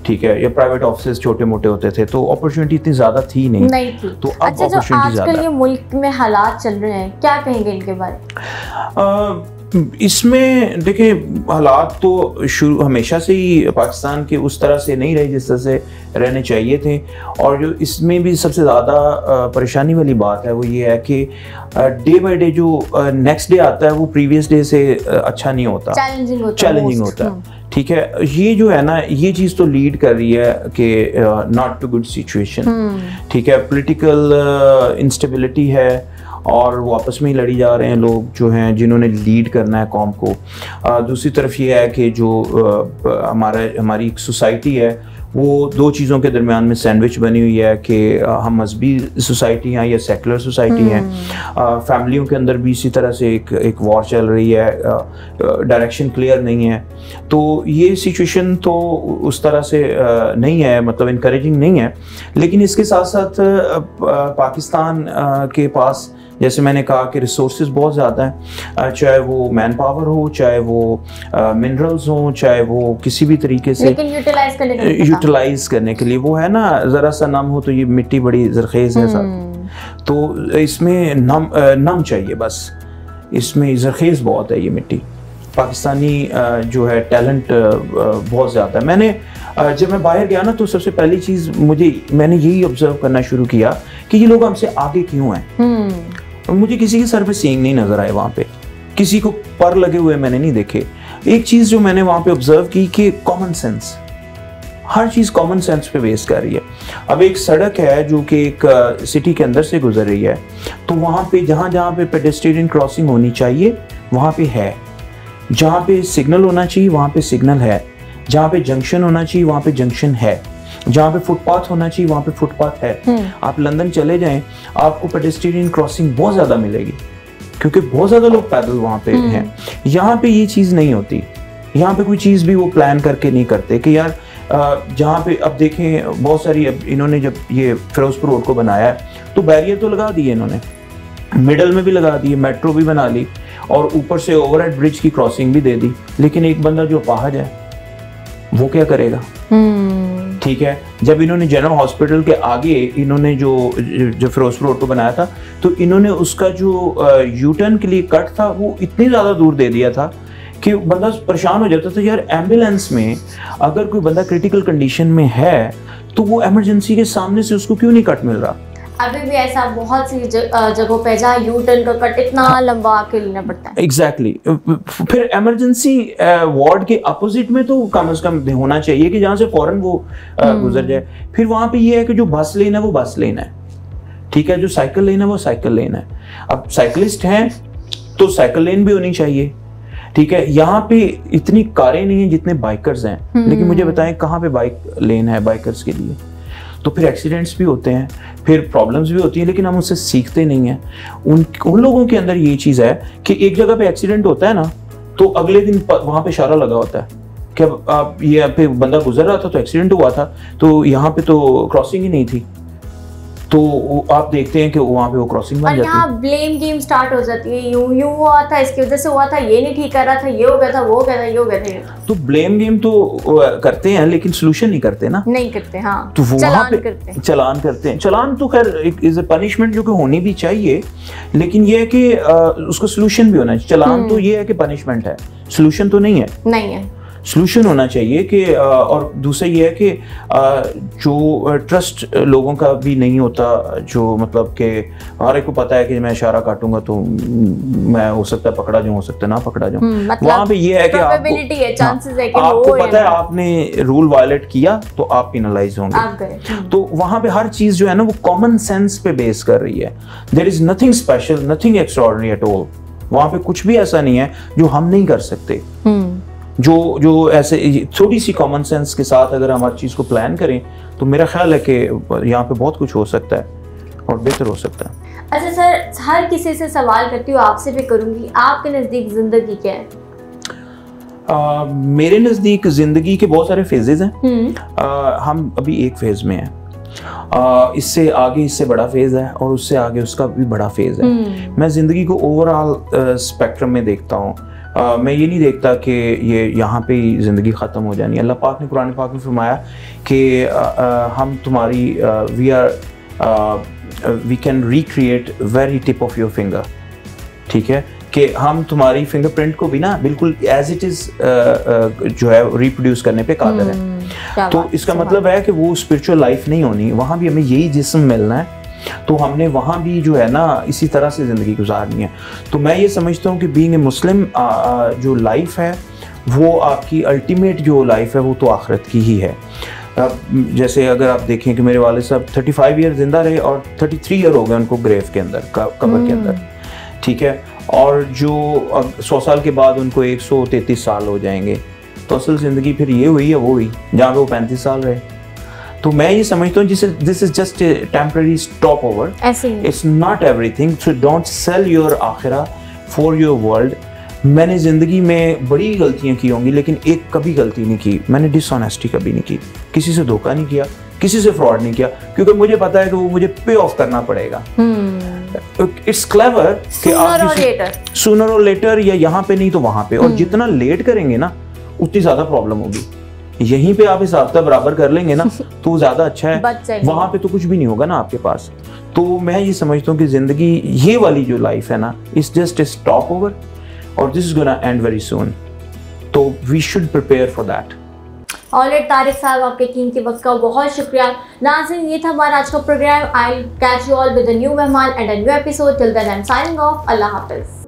ठीक है, या प्राइवेट ऑफिस छोटे मोटे होते थे, तो अपॉर्चुनिटी इतनी ज़्यादा थी नहीं थी। तो अब अच्छा, जो आजकल ये मुल्क में हालात चल रहे हैं, क्या कहेंगे इनके बारे? इसमें देखिए, हालात तो शुरू हमेशा से ही पाकिस्तान के उस तरह से नहीं रहे जिस तरह से रहने चाहिए थे। और जो इसमें भी सबसे ज़्यादा परेशानी वाली बात है वो ये है कि डे बाय डे जो नेक्स्ट डे आता है वो प्रीवियस डे से अच्छा नहीं होता, चैलेंजिंग होता है। ठीक है, ये जो है ना, ये चीज़ तो लीड कर रही है कि नॉट टू गुड सिचुएशन। ठीक है, पॉलिटिकल इंस्टेबिलिटी है और वो आपस में ही लड़ी जा रहे हैं लोग जो हैं जिन्होंने लीड करना है कौम को। दूसरी तरफ ये है कि जो हमारी एक सोसाइटी है वो दो चीज़ों के दरमियान में सैंडविच बनी हुई है कि हम मजहबी सोसाइटी हैं या सेकुलर सोसाइटी हैं। फैमिलियों के अंदर भी इसी तरह से एक वॉर चल रही है, डायरेक्शन क्लियर नहीं है। तो ये सिचुएशन तो उस तरह से नहीं है, मतलब इनकरेजिंग नहीं है। लेकिन इसके साथ साथ पाकिस्तान के पास, जैसे मैंने कहा कि रिसोर्सेज बहुत ज़्यादा हैं, चाहे वो मैन पावर हो, चाहे वो मिनरल्स हो, चाहे वो किसी भी तरीके से यूटिलाइज करने के लिए वो है ना, ज़रा सा नम हो तो ये मिट्टी बड़ी जरखेज है साथ, तो इसमें नम चाहिए, बस इसमें जरखेज बहुत है ये मिट्टी। पाकिस्तानी जो है टैलेंट बहुत ज़्यादा है। मैंने जब मैं बाहर गया ना तो सबसे पहली चीज़ मैंने यही ऑब्जर्व करना शुरू किया कि ये लोग हमसे आगे क्यों हैं। मुझे किसी के सर पे सींग नहीं नजर आए, वहाँ पे किसी को पर लगे हुए मैंने नहीं देखे। एक चीज़ जो मैंने वहाँ पे ऑब्जर्व की कि कॉमन सेंस, हर चीज़ कॉमन सेंस पे बेस कर रही है। अब एक सड़क है जो कि एक सिटी के अंदर से गुजर रही है, तो वहाँ पे जहाँ पे पेडेस्ट्रियन क्रॉसिंग होनी चाहिए वहाँ पे है, जहाँ पे सिग्नल होना चाहिए वहाँ पे सिग्नल है, जहाँ पे जंक्शन होना चाहिए वहाँ पे जंक्शन है, जहाँ पे फुटपाथ होना चाहिए वहाँ पे फुटपाथ है। आप लंदन चले जाएं, आपको पेडेस्ट्रियन क्रॉसिंग बहुत ज़्यादा मिलेगी क्योंकि बहुत ज़्यादा लोग पैदल वहाँ पे हैं। यहाँ पे ये चीज़ नहीं होती, यहाँ पे कोई चीज़ भी वो प्लान करके नहीं करते कि यार जहाँ पे अब देखें बहुत सारी, अब इन्होंने जब ये फिरोजपुर रोड को बनाया है तो बैरियर तो लगा दिए इन्होंने, मिडल में भी लगा दिए, मेट्रो भी बना ली और ऊपर से ओवरहेड ब्रिज की क्रॉसिंग भी दे दी। लेकिन एक बंदा जो अपाहज है वो क्या करेगा? ठीक है, जब इन्होंने जनरल हॉस्पिटल के आगे इन्होंने जो फिरोजपुर रोड को बनाया था तो इन्होंने उसका जो यू टर्न के लिए कट था वो इतनी ज़्यादा दूर दे दिया था कि बंदा परेशान हो जाता था। यार एम्बुलेंस में अगर कोई बंदा क्रिटिकल कंडीशन में है तो वो इमरजेंसी के सामने से उसको क्यों नहीं कट मिल रहा? अभी भी ऐसा बहुत सी जगहों पे जहाँ यू टर्न का कट इतना लंबा आके लेना पड़ता है। एग्जैक्टली। फिर इमरजेंसी वार्ड के अपोजिट में तो कम से कम होना चाहिए कि जहाँ से फौरन वो गुजर जाए। फिर वहाँ पे ये है कि जो बस लेन है वो बस लेन है, ठीक है, जो साइकिल लेन है वो साइकिल लेन है। अब साइकिलिस्ट हैं तो साइकिल लेन भी होनी चाहिए, ठीक है। यहाँ पे इतनी कारें नहीं है जितने बाइकर्स हैं, लेकिन मुझे बताएं कहाँ पे बाइक लेन है बाइकर्स के लिए? तो फिर एक्सीडेंट्स भी होते हैं, फिर प्रॉब्लम्स भी होती हैं, लेकिन हम उससे सीखते नहीं हैं। उन लोगों के अंदर ये चीज़ है कि एक जगह पे एक्सीडेंट होता है ना तो अगले दिन वहाँ पे इशारा लगा होता है कि अब ये पे बंदा गुजर रहा था तो एक्सीडेंट हुआ था, तो यहाँ पे तो क्रॉसिंग ही नहीं थी, तो आप देखते हैं कि वहाँ पे वो क्रॉसिंग बन जाती है। यहाँ ब्लेम गेम स्टार्ट हो जाती है, यूं हुआ था, इसकी वजह से हुआ था, ये नहीं ठीक कर रहा था, ये हो गया था, वो हो गया था, ये हो गया था। तो ब्लेम गेम तो करते हैं लेकिन सोल्यूशन नहीं करते ना। नहीं करते, हाँ। तो चलान करते हैं। चलान करते हैं। चलान तो खैर इज अ पनिशमेंट जो कि होनी भी चाहिए, लेकिन ये है कि उसका सोल्यूशन भी होना चाहिए। चलान तो ये है कि पनिशमेंट है, सोल्यूशन तो नहीं है। नहीं है, सोल्यूशन होना चाहिए कि और दूसरा ये है कि जो ट्रस्ट लोगों का भी नहीं होता, जो मतलब कि हर एक को पता है कि मैं इशारा काटूंगा तो मैं हो सकता है पकड़ा जाऊं, हो सकता है ना पकड़ा जाऊं। मतलब वहां पे ये है कि आपको पता है आपने रूल वायलेट किया तो आप पेनलाइज होंगे। तो वहां पे हर चीज जो है ना वो कॉमन सेंस पे बेस कर रही है। There is nothing special, nothing extraordinary at all. वहां पे कुछ भी ऐसा नहीं है जो हम नहीं कर सकते। जो ऐसे थोड़ी सी कॉमन सेंस के साथ अगर हम हर चीज़ को प्लान करें तो मेरा ख्याल है कि यहाँ पे बहुत कुछ हो सकता है और बेहतर हो सकता है। अच्छा सर, हर किसी से सवाल करती हूँ, आपसे भी करूँगी, आपके नज़दीक ज़िंदगी क्या है? मेरे नज़दीक ज़िंदगी के बहुत सारे फेजेस हैं। हम अभी एक फेज़ में हैं। इससे आगे इससे बड़ा फेज़ है और उससे आगे उसका भी बड़ा फेज़ है। मैं ज़िंदगी को ओवरऑल स्पेक्ट्रम में देखता हूँ। मैं ये नहीं देखता कि ये यहाँ पे ही ज़िंदगी ख़त्म हो जानी है। अल्लाह पाक ने कुरान पाक में फरमाया कि हम तुम्हारी we can recreate very tip of your finger. ठीक है, कि हम तुम्हारी फिंगरप्रिंट को भी ना बिल्कुल एज इट इज़ जो है रिप्रोड्यूस करने पे काबिल है। तो इसका मतलब है कि वो स्पिरिचुअल लाइफ नहीं होनी, वहाँ भी हमें यही जिस्म मिलना है। तो हमने वहाँ भी जो है ना इसी तरह से ज़िंदगी गुजारनी है। तो मैं ये समझता हूँ कि बीइंग ए मुस्लिम जो लाइफ है वो आपकी अल्टीमेट जो लाइफ है वो तो आखिरत की ही है। जैसे अगर आप देखें कि मेरे वाले साहब 35 ईयर जिंदा रहे और 33 ईयर हो गए उनको ग्रेव के अंदर, कब्र के अंदर। ठीक है, और जो 100 साल के बाद उनको 133 साल हो जाएंगे। तो असल ज़िंदगी फिर ये हुई है वो हुई जहाँ पे वो 35 साल रहे। तो मैं ये समझता हूँ this is just a temporary stopover, it's not everything. So don't sell your आखिरा फॉर योर वर्ल्ड। मैंने ज़िंदगी में बड़ी गलतियाँ की होंगी लेकिन एक कभी गलती नहीं की, मैंने डिसऑनेस्टी कभी नहीं की, किसी से धोखा नहीं किया, किसी से फ्रॉड नहीं किया, क्योंकि मुझे पता है कि वो मुझे पे ऑफ करना पड़ेगा। इट्स क्लेवर कि आप सूनर और लेटर या यहाँ पे नहीं तो वहाँ पे, और जितना लेट करेंगे ना उतनी ज़्यादा प्रॉब्लम होगी। यहीं पे आप हिसाब बराबर कर लेंगे ना तो ज्यादा अच्छा है, वहां पे तो कुछ भी नहीं होगा ना आपके पास। तो मैं ये समझता हूँ कि जिंदगी ये वाली जो लाइफ है ना it's just a stopover और this is gonna end very soon. तो we should prepare for that. Alright Tariq साहब, आपके कीमती वक्त का बहुत शुक्रिया। नाज़रीन, ये था हमारा आज का programme. I catch you all with a new मेहमान and a new episode. Till then I am signing off. Allah हाफिज़।